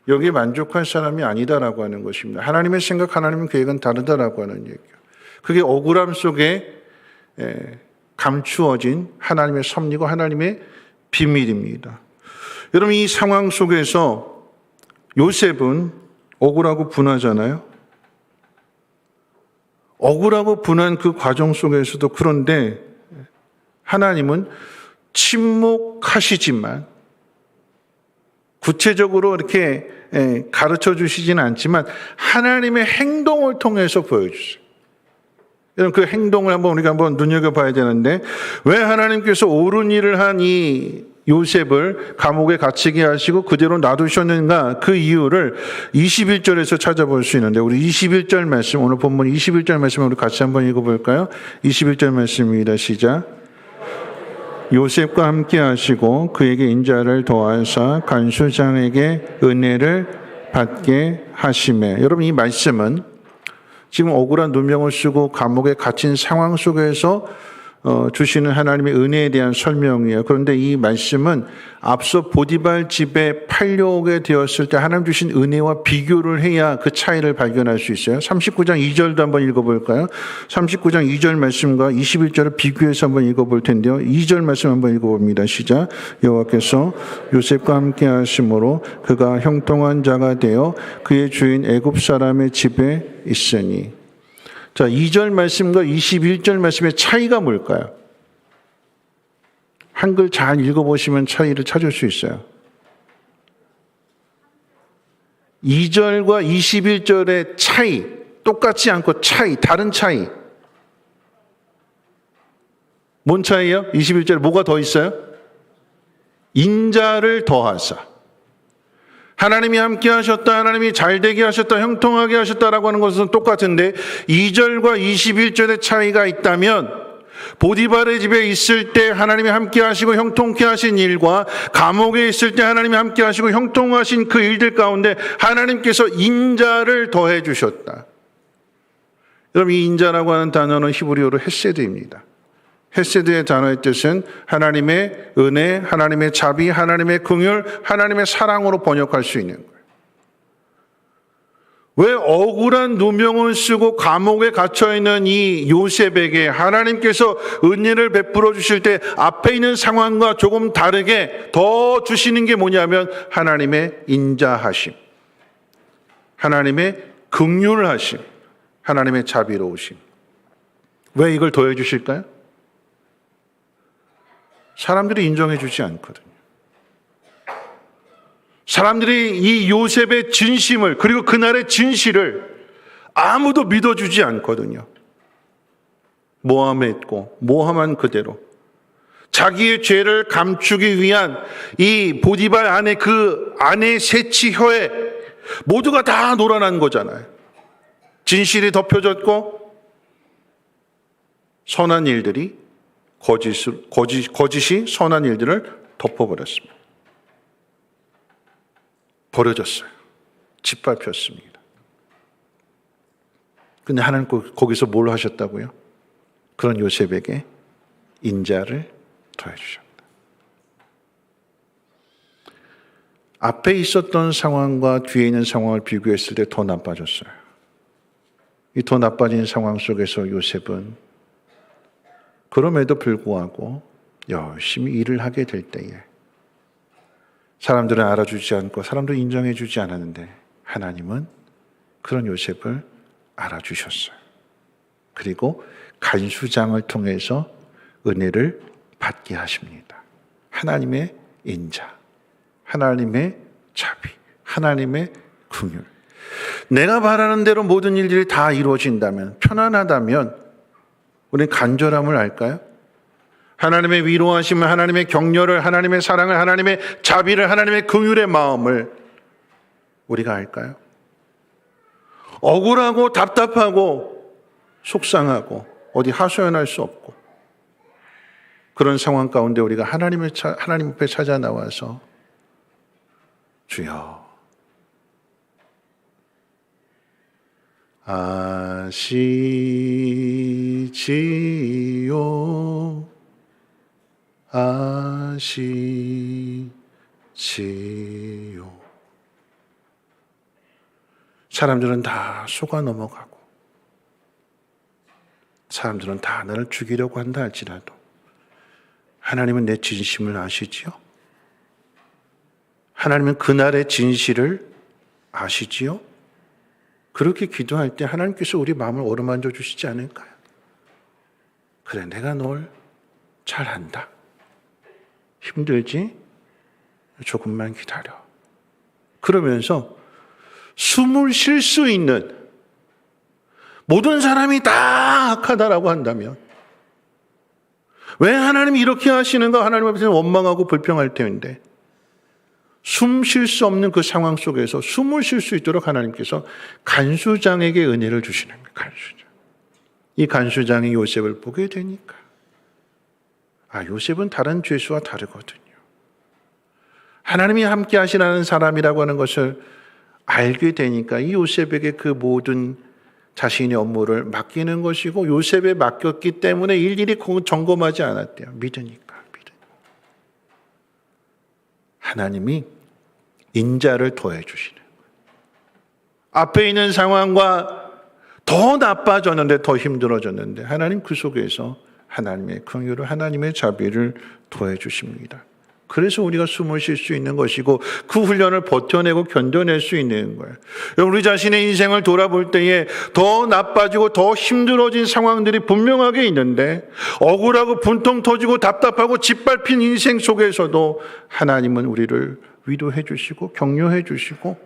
여기에 만족할 사람이 아니다라고 하는 것입니다. 하나님의 생각, 하나님의 계획은 다르다라고 하는 얘기예요. 그게 억울함 속에 감추어진 하나님의 섭리고 하나님의 비밀입니다. 여러분, 이 상황 속에서 요셉은 억울하고 분하잖아요. 억울하고 분한 그 과정 속에서도 그런데 하나님은 침묵하시지만 구체적으로 이렇게 가르쳐 주시지는 않지만 하나님의 행동을 통해서 보여주세요. 여러분, 그 행동을 우리가 한번 눈여겨봐야 되는데, 왜 하나님께서 옳은 일을 한 이 요셉을 감옥에 갇히게 하시고 그대로 놔두셨는가? 그 이유를 21절에서 찾아볼 수 있는데, 우리 21절 말씀, 오늘 본문 21절 말씀을 우리 같이 한번 읽어볼까요? 21절 말씀입니다. 시작. 요셉과 함께 하시고 그에게 인자를 더하사 간수장에게 은혜를 받게 하시매. 여러분, 이 말씀은 지금 억울한 누명을 쓰고 감옥에 갇힌 상황 속에서 주시는 하나님의 은혜에 대한 설명이에요. 그런데 이 말씀은 앞서 보디발 집에 팔려오게 되었을 때 하나님 주신 은혜와 비교를 해야 그 차이를 발견할 수 있어요. 39장 2절도 한번 읽어볼까요? 39장 2절 말씀과 21절을 비교해서 한번 읽어볼 텐데요. 2절 말씀 한번 읽어봅니다. 시작. 여호와께서 요셉과 함께 하심으로 그가 형통한 자가 되어 그의 주인 애굽 사람의 집에 있으니. 자, 2절 말씀과 21절 말씀의 차이가 뭘까요? 한글 잘 읽어보시면 차이를 찾을 수 있어요. 2절과 21절의 차이, 똑같지 않고 차이, 다른 차이. 뭔 차이요? 21절에 뭐가 더 있어요? 인자를 더하사. 하나님이 함께 하셨다, 하나님이 잘되게 하셨다, 형통하게 하셨다라고 하는 것은 똑같은데 2절과 21절의 차이가 있다면 보디발의 집에 있을 때 하나님이 함께 하시고 형통케 하신 일과 감옥에 있을 때 하나님이 함께 하시고 형통하신 그 일들 가운데 하나님께서 인자를 더해 주셨다. 여러분, 이 인자라고 하는 단어는 히브리어로 헤세드입니다. 헤세드의 단어의 뜻은 하나님의 은혜, 하나님의 자비, 하나님의 긍휼, 하나님의 사랑으로 번역할 수 있는 거예요. 왜 억울한 누명을 쓰고 감옥에 갇혀있는 이 요셉에게 하나님께서 은혜를 베풀어 주실 때 앞에 있는 상황과 조금 다르게 더 주시는 게 뭐냐면 하나님의 인자하심, 하나님의 긍휼하심, 하나님의 자비로우심. 왜 이걸 더해 주실까요? 사람들이 인정해 주지 않거든요. 사람들이 이 요셉의 진심을, 그리고 그날의 진실을 아무도 믿어주지 않거든요. 모함했고 모함한 그대로 자기의 죄를 감추기 위한 이 보디발 안에 그 아내의 세치혀에 모두가 다 놀아난 거잖아요. 진실이 덮여졌고 선한 일들이 거짓이 선한 일들을 덮어버렸습니다. 버려졌어요. 짓밟혔습니다. 근데 하나님 거기서 뭘 하셨다고요? 그런 요셉에게 인자를 더해주셨다. 앞에 있었던 상황과 뒤에 있는 상황을 비교했을 때 더 나빠졌어요. 이 더 나빠진 상황 속에서 요셉은 그럼에도 불구하고 열심히 일을 하게 될 때에 사람들은 알아주지 않고 사람도 인정해 주지 않았는데 하나님은 그런 요셉을 알아주셨어요. 그리고 간수장을 통해서 은혜를 받게 하십니다. 하나님의 인자, 하나님의 자비, 하나님의 긍휼. 내가 바라는 대로 모든 일들이 다 이루어진다면, 편안하다면 우리는 간절함을 알까요? 하나님의 위로하심을, 하나님의 격려를, 하나님의 사랑을, 하나님의 자비를, 하나님의 긍휼의 마음을 우리가 알까요? 억울하고 답답하고 속상하고 어디 하소연할 수 없고 그런 상황 가운데 우리가 하나님 앞에 찾아 나와서 주여, 아시지요. 아시지요. 사람들은 다 속아 넘어가고 사람들은 다 나를 죽이려고 한다 할지라도 하나님은 내 진심을 아시지요? 하나님은 그날의 진실을 아시지요? 그렇게 기도할 때 하나님께서 우리 마음을 어루만져 주시지 않을까요? 그래, 내가 널 잘한다. 힘들지? 조금만 기다려. 그러면서 숨을 쉴 수 있는, 모든 사람이 다 악하다라고 한다면 왜 하나님이 이렇게 하시는가 하나님 앞에서 원망하고 불평할 텐데 숨 쉴 수 없는 그 상황 속에서 숨을 쉴 수 있도록 하나님께서 간수장에게 은혜를 주시는 거예요. 간수장. 이 간수장이 요셉을 보게 되니까 요셉은 다른 죄수와 다르거든요. 하나님이 함께 하시라는 사람이라고 하는 것을 알게 되니까 이 요셉에게 그 모든 자신의 업무를 맡기는 것이고 요셉에 맡겼기 때문에 일일이 점검하지 않았대요. 믿으니까. 하나님이 인자를 더해 주시는 거예요. 앞에 있는 상황과 더 나빠졌는데 더 힘들어졌는데 하나님 그 속에서 하나님의 긍휼을 하나님의 자비를 더해 주십니다. 그래서 우리가 숨을 쉴 수 있는 것이고 그 훈련을 버텨내고 견뎌낼 수 있는 거예요. 우리 자신의 인생을 돌아볼 때에 더 나빠지고 더 힘들어진 상황들이 분명하게 있는데 억울하고 분통 터지고 답답하고 짓밟힌 인생 속에서도 하나님은 우리를 위로해 주시고 격려해 주시고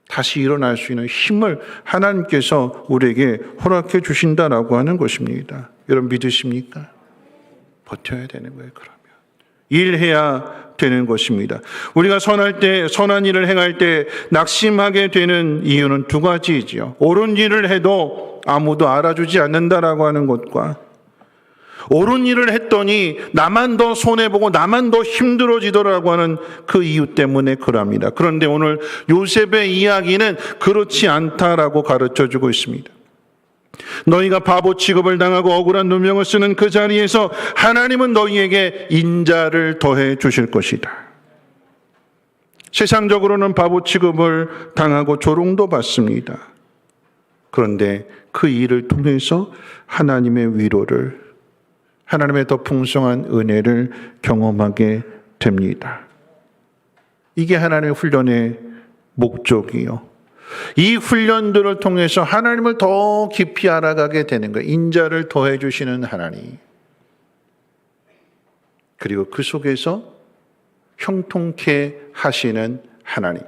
다시 일어날 수 있는 힘을 하나님께서 우리에게 허락해 주신다라고 하는 것입니다. 여러분 믿으십니까? 버텨야 되는 거예요. 그러면 일해야 되는 것입니다. 우리가 선한 일을 행할 때 낙심하게 되는 이유는 두 가지이지요. 옳은 일을 해도 아무도 알아주지 않는다라고 하는 것과 옳은 일을 했더니 나만 더 손해보고 나만 더 힘들어지더라고 하는 그 이유 때문에 그럽니다. 그런데 오늘 요셉의 이야기는 그렇지 않다라고 가르쳐주고 있습니다. 너희가 바보 취급을 당하고 억울한 누명을 쓰는 그 자리에서 하나님은 너희에게 인자를 더해 주실 것이다. 세상적으로는 바보 취급을 당하고 조롱도 받습니다. 그런데 그 일을 통해서 하나님의 위로를, 하나님의 더 풍성한 은혜를 경험하게 됩니다. 이게 하나님의 훈련의 목적이요. 이 훈련들을 통해서 하나님을 더 깊이 알아가게 되는 거예요. 인자를 더해 주시는 하나님. 그리고 그 속에서 형통케 하시는 하나님.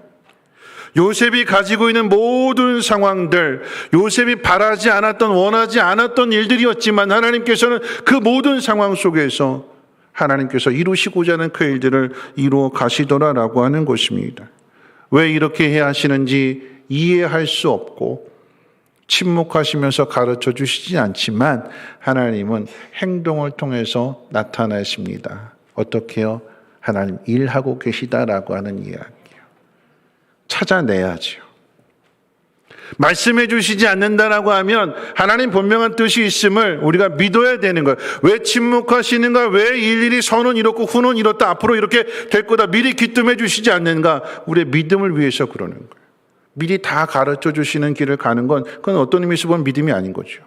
요셉이 가지고 있는 모든 상황들, 요셉이 바라지 않았던, 원하지 않았던 일들이었지만 하나님께서는 그 모든 상황 속에서 하나님께서 이루시고자 하는 그 일들을 이루어 가시더라라고 하는 것입니다. 왜 이렇게 해야 하시는지 이해할 수 없고 침묵하시면서 가르쳐 주시지 않지만 하나님은 행동을 통해서 나타나십니다. 어떻게요? 하나님 일하고 계시다라고 하는 이야기요. 찾아내야죠. 말씀해 주시지 않는다라고 하면 하나님 분명한 뜻이 있음을 우리가 믿어야 되는 거예요. 왜 침묵하시는가? 왜 일일이 선은 이렇고 후는 이렇다. 앞으로 이렇게 될 거다. 미리 기뜸해 주시지 않는가? 우리의 믿음을 위해서 그러는 거예요. 미리 다 가르쳐 주시는 길을 가는 건 그건 어떤 의미에서 보면 믿음이 아닌 거죠.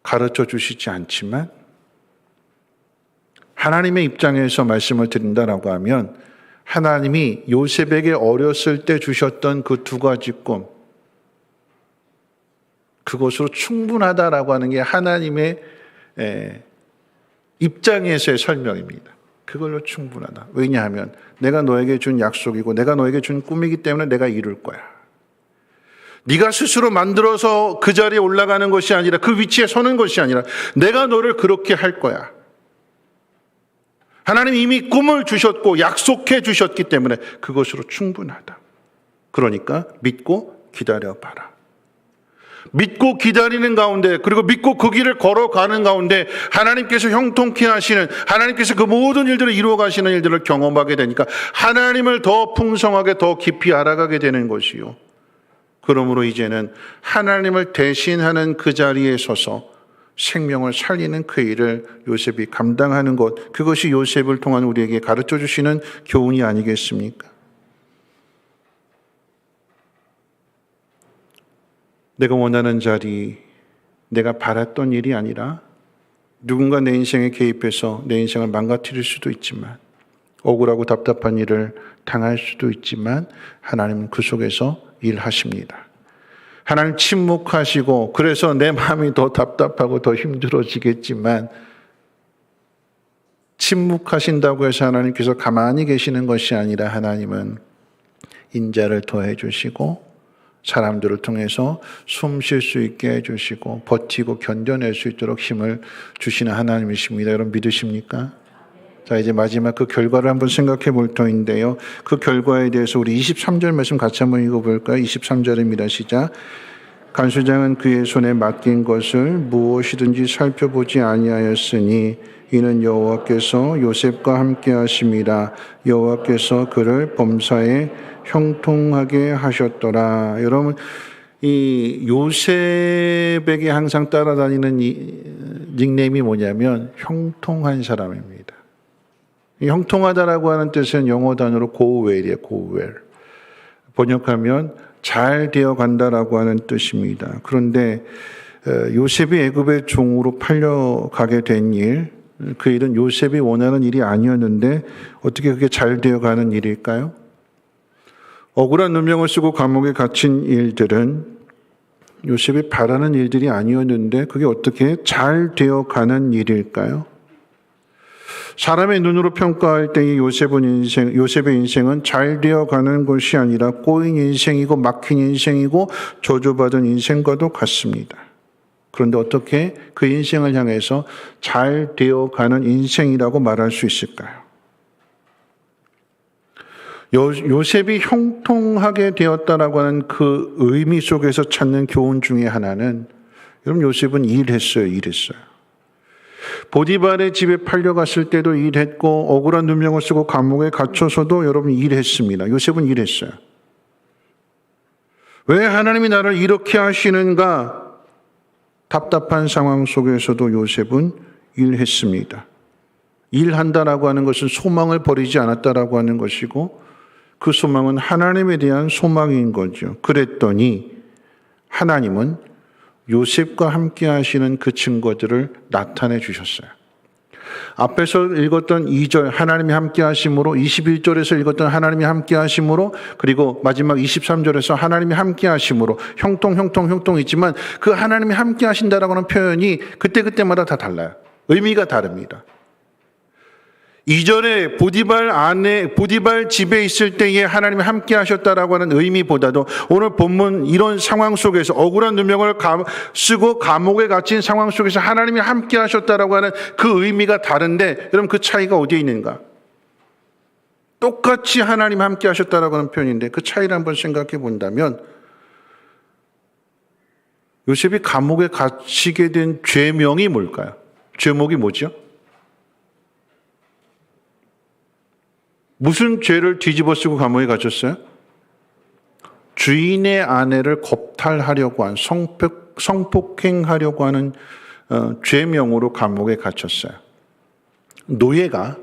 가르쳐 주시지 않지만 하나님의 입장에서 말씀을 드린다라고 하면 하나님이 요셉에게 어렸을 때 주셨던 그 두 가지 꿈, 그것으로 충분하다라고 하는 게 하나님의 입장에서의 설명입니다. 그걸로 충분하다. 왜냐하면 내가 너에게 준 약속이고 내가 너에게 준 꿈이기 때문에 내가 이룰 거야. 네가 스스로 만들어서 그 자리에 올라가는 것이 아니라 그 위치에 서는 것이 아니라 내가 너를 그렇게 할 거야. 하나님이 이미 꿈을 주셨고 약속해 주셨기 때문에 그것으로 충분하다. 그러니까 믿고 기다려봐라. 믿고 기다리는 가운데 그리고 믿고 그 길을 걸어가는 가운데 하나님께서 형통케 하시는, 하나님께서 그 모든 일들을 이루어 가시는 일들을 경험하게 되니까 하나님을 더 풍성하게 더 깊이 알아가게 되는 것이요. 그러므로 이제는 하나님을 대신하는 그 자리에 서서 생명을 살리는 그 일을 요셉이 감당하는 것, 그것이 요셉을 통한 우리에게 가르쳐 주시는 교훈이 아니겠습니까? 내가 원하는 자리, 내가 바랐던 일이 아니라 누군가 내 인생에 개입해서 내 인생을 망가뜨릴 수도 있지만, 억울하고 답답한 일을 당할 수도 있지만 하나님은 그 속에서 일하십니다. 하나님 침묵하시고 그래서 내 마음이 더 답답하고 더 힘들어지겠지만, 침묵하신다고 해서 하나님께서 가만히 계시는 것이 아니라 하나님은 인자를 더해 주시고 사람들을 통해서 숨 쉴 수 있게 해주시고 버티고 견뎌낼 수 있도록 힘을 주시는 하나님이십니다. 여러분 믿으십니까? 자, 이제 마지막 그 결과를 한번 생각해 볼 터인데요. 그 결과에 대해서 우리 23절 말씀 같이 한번 읽어볼까요? 23절입니다. 시작. 간수장은 그의 손에 맡긴 것을 무엇이든지 살펴보지 아니하였으니 이는 여호와께서 요셉과 함께 하심이라. 여호와께서 그를 범사에 형통하게 하셨더라. 여러분, 이 요셉에게 항상 따라다니는 이 닉네임이 뭐냐면 형통한 사람입니다. 이 형통하다라고 하는 뜻은 영어 단어로 go well이에요. go well. 번역하면 잘 되어 간다라고 하는 뜻입니다. 그런데 요셉이 애굽의 종으로 팔려가게 된 일, 그 일은 요셉이 원하는 일이 아니었는데 어떻게 그게 잘 되어가는 일일까요? 억울한 누명을 쓰고 감옥에 갇힌 일들은 요셉이 바라는 일들이 아니었는데 그게 어떻게 잘 되어가는 일일까요? 사람의 눈으로 평가할 때 요셉의 인생은 잘 되어가는 것이 아니라 꼬인 인생이고 막힌 인생이고 저주받은 인생과도 같습니다. 그런데 어떻게 그 인생을 향해서 잘 되어가는 인생이라고 말할 수 있을까요? 요셉이 형통하게 되었다라고 하는 그 의미 속에서 찾는 교훈 중에 하나는, 여러분 요셉은 일했어요. 보디발의 집에 팔려갔을 때도 일했고 억울한 누명을 쓰고 감옥에 갇혀서도 여러분 일했습니다. 요셉은 일했어요. 왜 하나님이 나를 이렇게 하시는가? 답답한 상황 속에서도 요셉은 일했습니다. 일한다라고 하는 것은 소망을 버리지 않았다라고 하는 것이고 그 소망은 하나님에 대한 소망인 거죠. 그랬더니 하나님은 요셉과 함께 하시는 그 증거들을 나타내 주셨어요. 앞에서 읽었던 2절 하나님이 함께 하심으로, 21절에서 읽었던 하나님이 함께 하심으로, 그리고 마지막 23절에서 하나님이 함께 하심으로, 형통 있지만 그 하나님이 함께 하신다라고 하는 표현이 그때마다 다 달라요. 의미가 다릅니다. 2절에 보디발 집에 있을 때에 하나님이 함께 하셨다라고 하는 의미보다도 오늘 본문 이런 상황 속에서 억울한 누명을 쓰고 감옥에 갇힌 상황 속에서 하나님이 함께 하셨다라고 하는 그 의미가 다른데, 여러분 그 차이가 어디에 있는가? 똑같이 하나님이 함께 하셨다라고 하는 표현인데 그 차이를 한번 생각해 본다면, 요셉이 감옥에 갇히게 된 죄명이 뭘까요? 죄목이 뭐죠? 무슨 죄를 뒤집어 쓰고 감옥에 갇혔어요? 주인의 아내를 겁탈하려고 한, 성폭행하려고 하는 죄명으로 감옥에 갇혔어요. 노예가,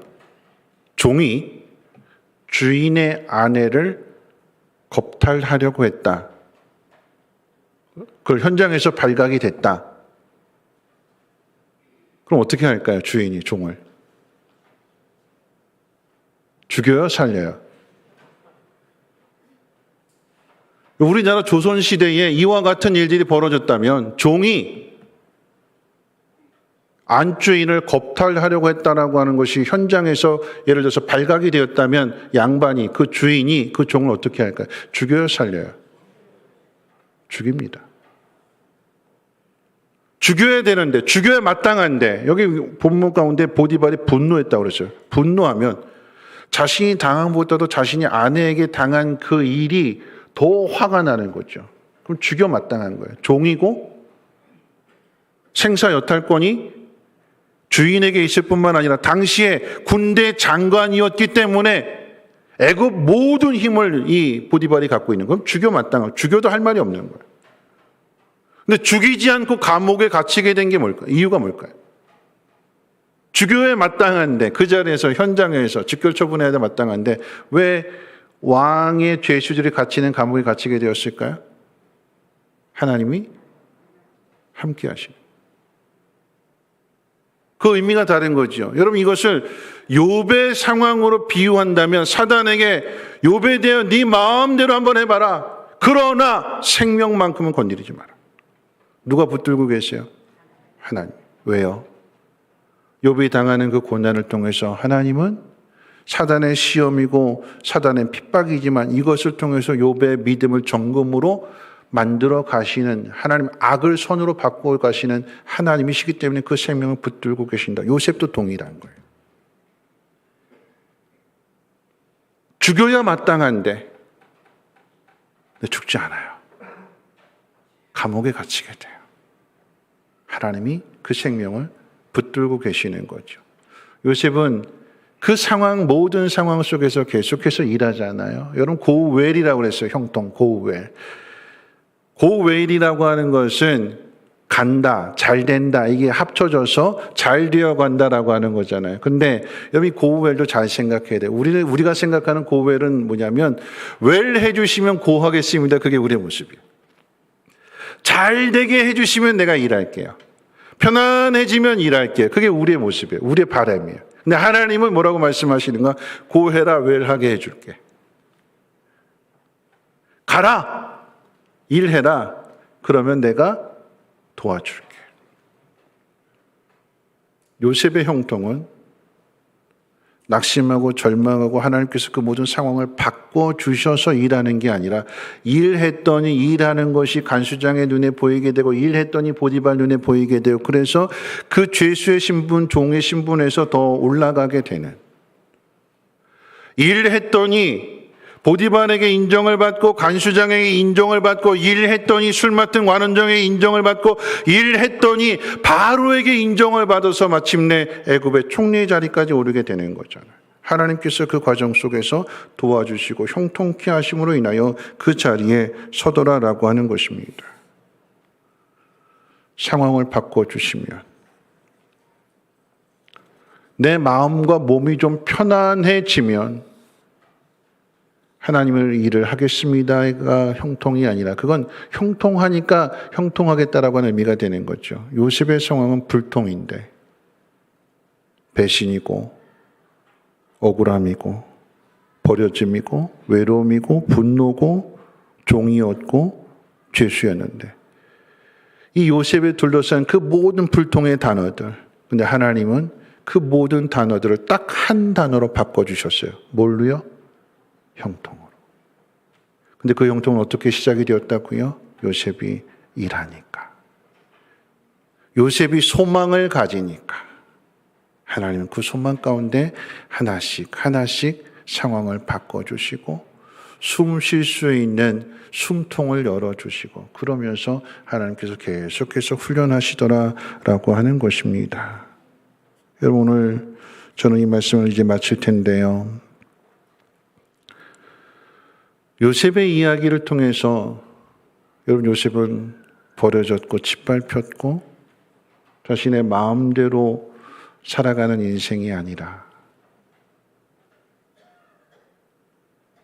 종이 주인의 아내를 겁탈하려고 했다. 그걸 현장에서 발각이 됐다. 그럼 어떻게 할까요? 주인이 종을 죽여요? 살려요? 우리나라 조선시대에 이와 같은 일들이 벌어졌다면 종이 안주인을 겁탈하려고 했다라고 하는 것이 현장에서 예를 들어서 발각이 되었다면 양반이, 그 주인이 그 종을 어떻게 할까요? 죽여요? 살려요? 죽입니다. 죽여야 되는데, 죽여야 마땅한데, 여기 본문 가운데 보디발이 분노했다고 그러죠. 분노하면 자신이 당한 것보다도 자신이 아내에게 당한 그 일이 더 화가 나는 거죠. 그럼 죽여 마땅한 거예요. 종이고 생사 여탈권이 주인에게 있을 뿐만 아니라 당시에 군대 장관이었기 때문에 애굽 모든 힘을 이 보디발이 갖고 있는 건 죽여 마땅하고 죽여도 할 말이 없는 거예요. 근데 죽이지 않고 감옥에 갇히게 된 게 뭘까요? 이유가 뭘까요? 죽여야 마땅한데 그 자리에서 현장에서 직결 처분해야 마땅한데 왜 왕의 죄수들이 갇히는 감옥에 갇히게 되었을까요? 하나님이 함께 하시는. 그 의미가 다른 거죠. 여러분 이것을 욥의 상황으로 비유한다면 사단에게 욥에 대해 네 마음대로 한번 해봐라. 그러나 생명만큼은 건드리지 마라. 누가 붙들고 계세요? 하나님. 왜요? 욥이 당하는 그 고난을 통해서 하나님은 사단의 시험이고 사단의 핍박이지만 이것을 통해서 욥의 믿음을 정금으로 만들어 가시는 하나님, 악을 선으로 바꾸어 가시는 하나님이시기 때문에 그 생명을 붙들고 계신다. 요셉도 동일한 거예요. 죽여야 마땅한데 죽지 않아요. 감옥에 갇히게 돼요. 하나님이 그 생명을 붙들고 계시는 거죠. 요셉은 그 상황, 모든 상황 속에서 계속해서 일하잖아요. 여러분 고우웰이라고 그랬어요. 형통 고우웰. 고우웰이라고 하는 것은 간다, 잘 된다, 이게 합쳐져서 잘 되어 간다라고 하는 거잖아요. 근데 여러분 고우웰도 잘 생각해야 돼요. 우리가 생각하는 고우웰은 뭐냐면 웰 해주시면 고하겠습니다. 그게 우리의 모습이에요. 잘 되게 해주시면 내가 일할게요. 편안해지면 일할게요. 그게 우리의 모습이에요. 우리의 바람이에요. 근데 하나님은 뭐라고 말씀하시는가? 고해라, 웰하게 해줄게. 가라! 일해라. 그러면 내가 도와줄게. 요셉의 형통은 낙심하고 절망하고 하나님께서 그 모든 상황을 바꿔주셔서 일하는 게 아니라 일했더니 일하는 것이 간수장의 눈에 보이게 되고 일했더니 보디발 눈에 보이게 되고 그래서 그 죄수의 신분, 종의 신분에서 더 올라가게 되는 일했더니 보디발에게 인정을 받고 간수장에게 인정을 받고 일했더니 술 맡은 관원장에게 인정을 받고 일했더니 바로에게 인정을 받아서 마침내 애굽의 총리 자리까지 오르게 되는 거잖아요. 하나님께서 그 과정 속에서 도와주시고 형통케 하심으로 인하여 그 자리에 서더라라고 하는 것입니다. 상황을 바꿔주시면 내 마음과 몸이 좀 편안해지면 하나님을 일을 하겠습니다가 형통이 아니라 그건 형통하니까 형통하겠다라고 하는 의미가 되는 거죠. 요셉의 상황은 불통인데 배신이고 억울함이고 버려짐이고 외로움이고 분노고 종이었고 죄수였는데 이 요셉에 둘러싼 그 모든 불통의 단어들, 근데 하나님은 그 모든 단어들을 딱 한 단어로 바꿔주셨어요. 뭘로요? 형통으로. 근데 그 형통은 어떻게 시작이 되었다고요? 요셉이 일하니까. 요셉이 소망을 가지니까. 하나님은 그 소망 가운데 하나씩 상황을 바꿔주시고 숨 쉴 수 있는 숨통을 열어주시고 그러면서 하나님께서 계속해서 훈련하시더라라고 하는 것입니다. 여러분 오늘 저는 이 말씀을 이제 마칠 텐데요. 요셉의 이야기를 통해서 여러분 요셉은 버려졌고 짓밟혔고 자신의 마음대로 살아가는 인생이 아니라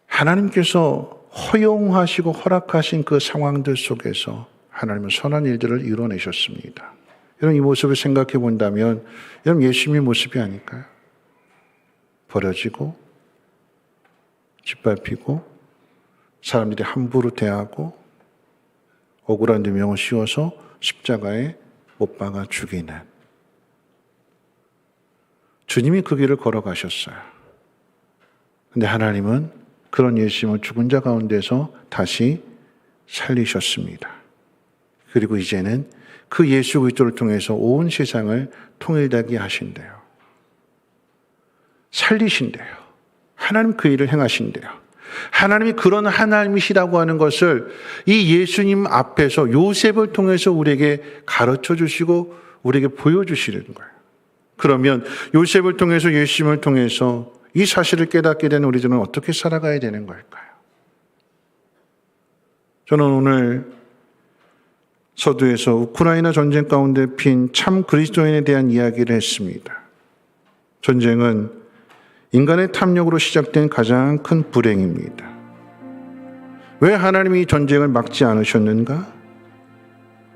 하나님께서 허용하시고 허락하신 그 상황들 속에서 하나님은 선한 일들을 이뤄내셨습니다. 여러분 이 모습을 생각해 본다면 여러분 예수님의 모습이 아닐까요? 버려지고 짓밟히고 사람들이 함부로 대하고 억울한 누명을 씌워서 십자가에 못 박아 죽이는 주님이 그 길을 걸어가셨어요. 근데 하나님은 그런 예수님을 죽은 자 가운데서 다시 살리셨습니다. 그리고 이제는 그 예수 그리스도를 통해서 온 세상을 통일되게 하신대요. 살리신대요. 하나님 그 일을 행하신대요. 하나님이 그런 하나님이시라고 하는 것을 이 예수님 앞에서 요셉을 통해서 우리에게 가르쳐 주시고 우리에게 보여주시는 거예요. 그러면 요셉을 통해서 예수님을 통해서 이 사실을 깨닫게 된 우리들은 어떻게 살아가야 되는 걸까요? 저는 오늘 서두에서 우크라이나 전쟁 가운데 핀 참 그리스도인에 대한 이야기를 했습니다. 전쟁은 인간의 탐욕으로 시작된 가장 큰 불행입니다. 왜 하나님이 이 전쟁을 막지 않으셨는가?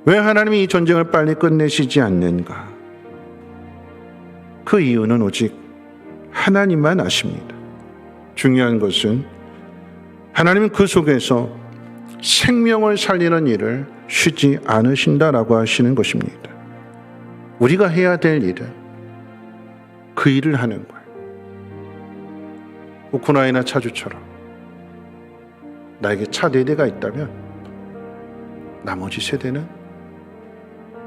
왜 하나님이 이 전쟁을 빨리 끝내시지 않는가? 그 이유는 오직 하나님만 아십니다. 중요한 것은 하나님은 그 속에서 생명을 살리는 일을 쉬지 않으신다라고 하시는 것입니다. 우리가 해야 될 일은 그 일을 하는 거예요. 우크라이나 차주처럼 나에게 차 4대가 있다면 나머지 세대는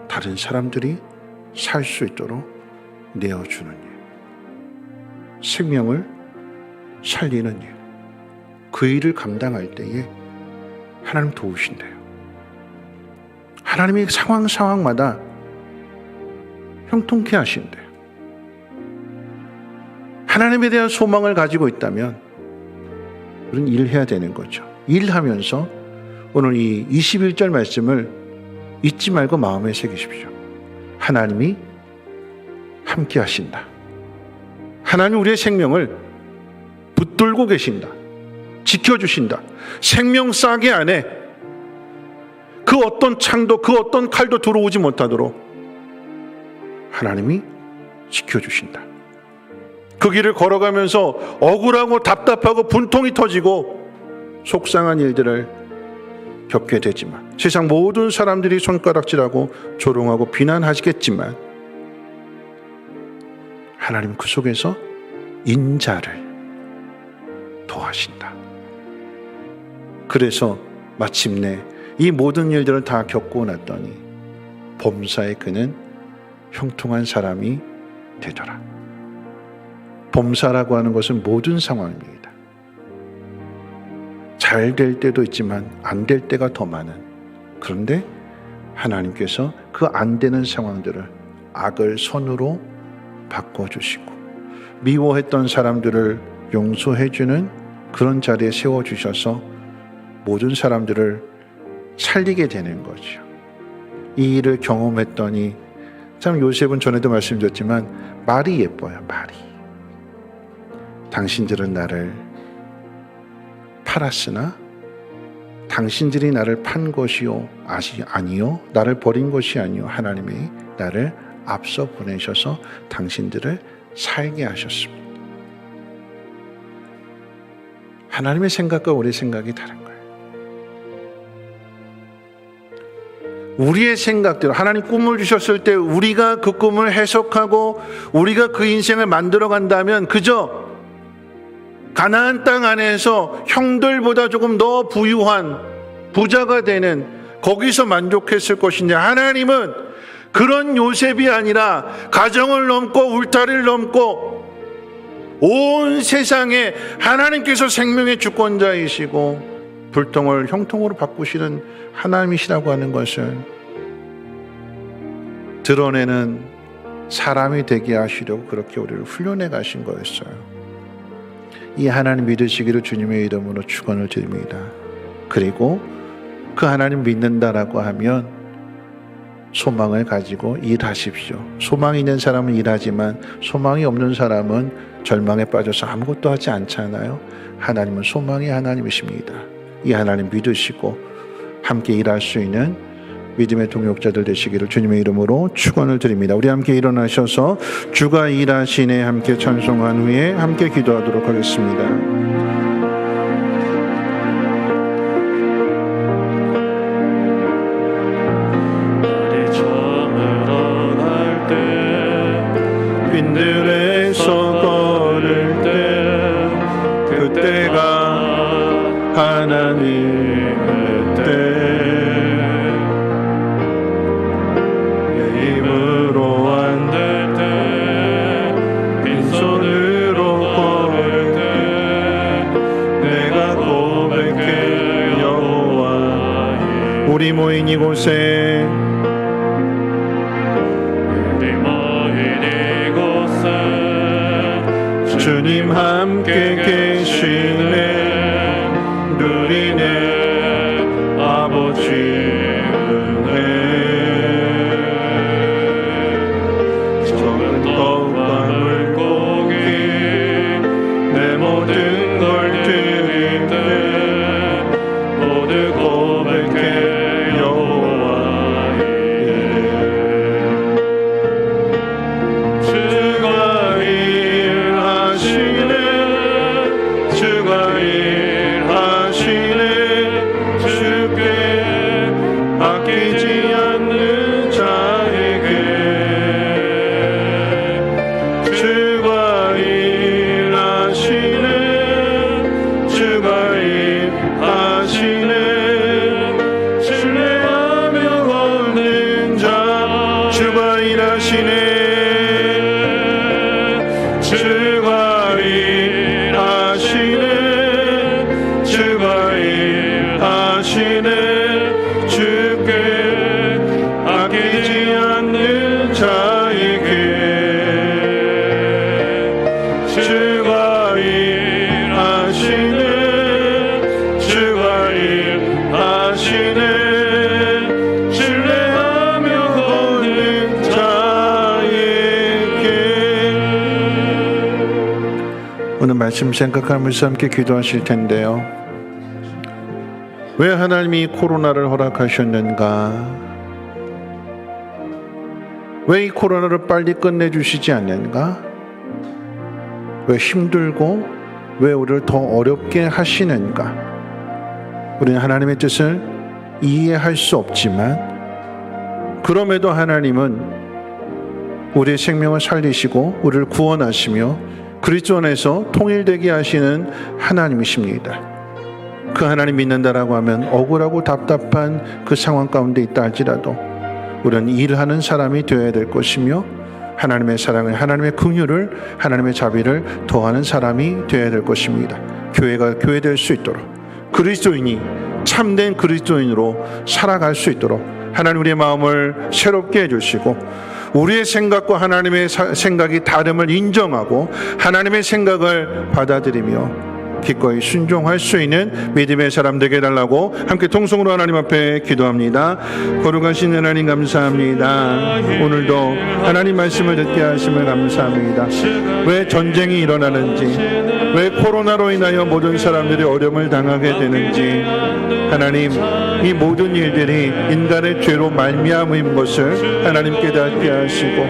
다른 사람들이 살 수 있도록 내어주는 일, 생명을 살리는 일, 그 일을 감당할 때에 하나님 도우신대요. 하나님이 상황마다 형통케 하신대요. 하나님에 대한 소망을 가지고 있다면 우리는 일해야 되는 거죠. 일하면서 오늘 이 21절 말씀을 잊지 말고 마음에 새기십시오. 하나님이 함께 하신다. 하나님 우리의 생명을 붙들고 계신다. 지켜주신다. 생명 싸게 안에 그 어떤 창도 그 어떤 칼도 들어오지 못하도록 하나님이 지켜주신다. 그 길을 걸어가면서 억울하고 답답하고 분통이 터지고 속상한 일들을 겪게 되지만 세상 모든 사람들이 손가락질하고 조롱하고 비난하시겠지만 하나님은 그 속에서 인자를 더하신다. 그래서 마침내 이 모든 일들을 다 겪고 났더니 범사에 그는 형통한 사람이 되더라. 범사라고 하는 것은 모든 상황입니다. 잘 될 때도 있지만 안 될 때가 더 많은, 그런데 하나님께서 그 안 되는 상황들을 악을 선으로 바꿔주시고 미워했던 사람들을 용서해주는 그런 자리에 세워주셔서 모든 사람들을 살리게 되는 거죠. 이 일을 경험했더니 참 요셉은 전에도 말씀드렸지만 말이 예뻐요. 말이. 당신들은 나를 팔았으나 당신들이 나를 판 것이요 아니요 나를 버린 것이 아니요 하나님이 나를 앞서 보내셔서 당신들을 살게 하셨습니다. 하나님의 생각과 우리의 생각이 다른 거예요. 우리의 생각대로 하나님 꿈을 주셨을 때 우리가 그 꿈을 해석하고 우리가 그 인생을 만들어 간다면 그저 가나안 땅 안에서 형들보다 조금 더 부유한 부자가 되는 거기서 만족했을 것인데 하나님은 그런 요셉이 아니라 가정을 넘고 울타리를 넘고 온 세상에 하나님께서 생명의 주권자이시고 불통을 형통으로 바꾸시는 하나님이시라고 하는 것을 드러내는 사람이 되게 하시려고 그렇게 우리를 훈련해 가신 거였어요. 이 하나님 믿으시기를 주님의 이름으로 축원을 드립니다. 그리고 그 하나님 믿는다라고 하면 소망을 가지고 일하십시오. 소망이 있는 사람은 일하지만 소망이 없는 사람은 절망에 빠져서 아무것도 하지 않잖아요. 하나님은 소망의 하나님이십니다. 이 하나님 믿으시고 함께 일할 수 있는 믿음의 동역자들 되시기를 주님의 이름으로 축원을 드립니다. 우리 함께 일어나셔서 주가 일하시네 함께 찬송한 후에 함께 기도하도록 하겠습니다. 날이 저물어갈 때 빈들에서 걸을 때 그때가 하나님의 때 힘으로 안 될 때 빈손으로 걸을 때 내가 고백해 여호와 우리 모인 이곳에 주님 함께 계시네 누리네 아버지 은혜 적은 떡과 물고기 내 모든 걸 드릴 때 모두 고백해 여호와 이름 주가 일하시네 주가 일하시네 주께 아끼지 않는 자에게 주가 일하시네 주가 일하시네 신뢰하며 걷는 자 주가 일하시네 주가 일하시네 주가 일하시네 주께 아끼지 않는 자에게 주가 일하시네 주가 일하시네 신뢰하며 걷는 자에게. 오늘 말씀 생각하면서 함께 기도하실 텐데요. 왜 하나님이 코로나를 허락하셨는가? 왜 이 코로나를 빨리 끝내주시지 않는가? 왜 힘들고 왜 우리를 더 어렵게 하시는가? 우리는 하나님의 뜻을 이해할 수 없지만 그럼에도 하나님은 우리의 생명을 살리시고 우리를 구원하시며 그리스도 안에서 통일되게 하시는 하나님이십니다. 그 하나님 믿는다라고 하면 억울하고 답답한 그 상황 가운데 있다 할지라도 우리는 일하는 사람이 되어야 될 것이며 하나님의 사랑을, 하나님의 긍휼을, 하나님의 자비를 더하는 사람이 되어야 될 것입니다. 교회가 교회될 수 있도록 그리스도인이 참된 그리스도인으로 살아갈 수 있도록 하나님 우리의 마음을 새롭게 해주시고 우리의 생각과 하나님의 생각이 다름을 인정하고 하나님의 생각을 받아들이며 기꺼이 순종할 수 있는 믿음의 사람 되게 해달라고 함께 통성으로 하나님 앞에 기도합니다. 거룩하신 하나님 감사합니다. 오늘도 하나님 말씀을 듣게 하심을 감사합니다. 왜 전쟁이 일어나는지, 왜 코로나로 인하여 모든 사람들이 어려움을 당하게 되는지, 하나님 이 모든 일들이 인간의 죄로 말미암은 것을 하나님 깨닫게 하시고,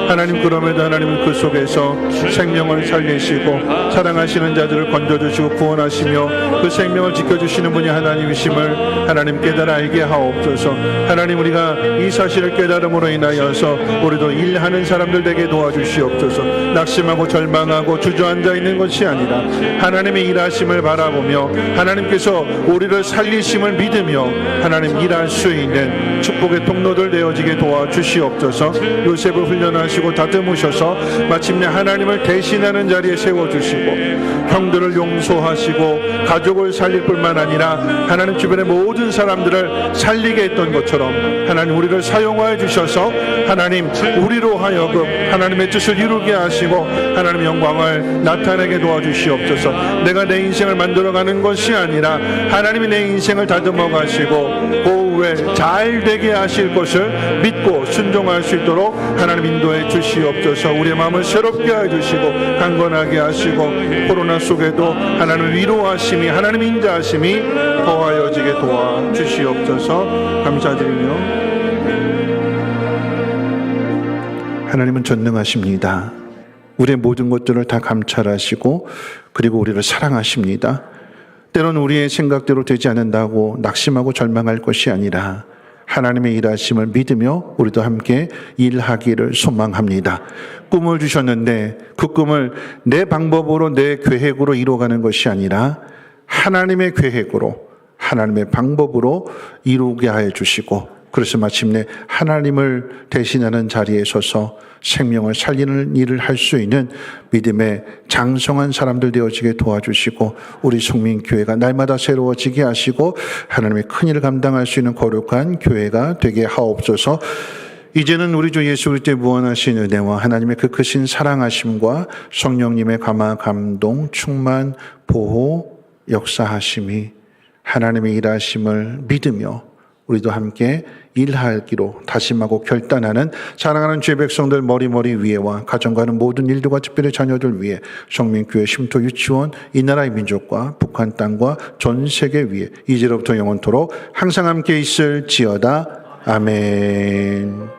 하나님 그럼에도 하나님은 그 속에서 생명을 살리시고 사랑하시는 자들을 건져주시고 구원하시며 그 생명을 지켜주시는 분이 하나님이심을 하나님 깨달아 알게 하옵소서. 하나님 우리가 이 사실을 깨달음으로 인하여서 우리도 일하는 사람들 되게 도와주시옵소서. 낙심하고 절망하고 주저앉아 있는 것이 아니라 하나님의 일하심을 바라보며 하나님께서 우리를 살리심을 믿으며 하나님 일할 수 있는 축복의 통로들 되어지게 도와주시옵소서. 요셉을 훈련하시고 다듬으셔서 마침내 하나님을 대신하는 자리에 세워주시고 형들을 용서하시고 가족을 살릴 뿐만 아니라 하나님 주변의 모든 사람들을 살리게 했던 것처럼 하나님 우리를 사용하여 주셔서 하나님 우리로 하여금 하나님의 뜻을 이루게 하시고 하나님의 영광을 나타내게 도와주시옵소서. 내가 내 인생을 만들어가는 것이 아니라 하나님이 내 인생을 다듬어 가시고 그 후에 잘 되게 하실 것을 믿고 순종할 수 있도록 하나님 인도해 주시옵소서. 우리의 마음을 새롭게 해주시고 강건하게 하시고 코로나 속에도 하나님 위로하심이 하나님 인자하심이 더하여지게 도와주시옵소서. 감사드리며 하나님은 전능하십니다. 우리의 모든 것들을 다 감찰하시고 그리고 우리를 사랑하십니다. 때로는 우리의 생각대로 되지 않는다고 낙심하고 절망할 것이 아니라 하나님의 일하심을 믿으며 우리도 함께 일하기를 소망합니다. 꿈을 주셨는데 그 꿈을 내 방법으로 내 계획으로 이루어가는 것이 아니라 하나님의 계획으로 하나님의 방법으로 이루게 하여 주시고 그래서 마침내 하나님을 대신하는 자리에 서서 생명을 살리는 일을 할 수 있는 믿음의 장성한 사람들 되어지게 도와주시고 우리 성민교회가 날마다 새로워지게 하시고 하나님의 큰 일을 감당할 수 있는 거룩한 교회가 되게 하옵소서. 이제는 우리 주 예수 그리스도의 무한하신 은혜와 하나님의 그 크신 사랑하심과 성령님의 감화 감동 충만 보호 역사하심이 하나님의 일하심을 믿으며 우리도 함께 일하기로 다짐하고 결단하는 사랑하는 주의 백성들 머리머리 위에와 가정가는 모든 일들과 특별히 자녀들 위해 성민교회 쉼터 유치원 이 나라의 민족과 북한 땅과 전 세계 위에 이제로부터 영원토록 항상 함께 있을지어다. 아멘.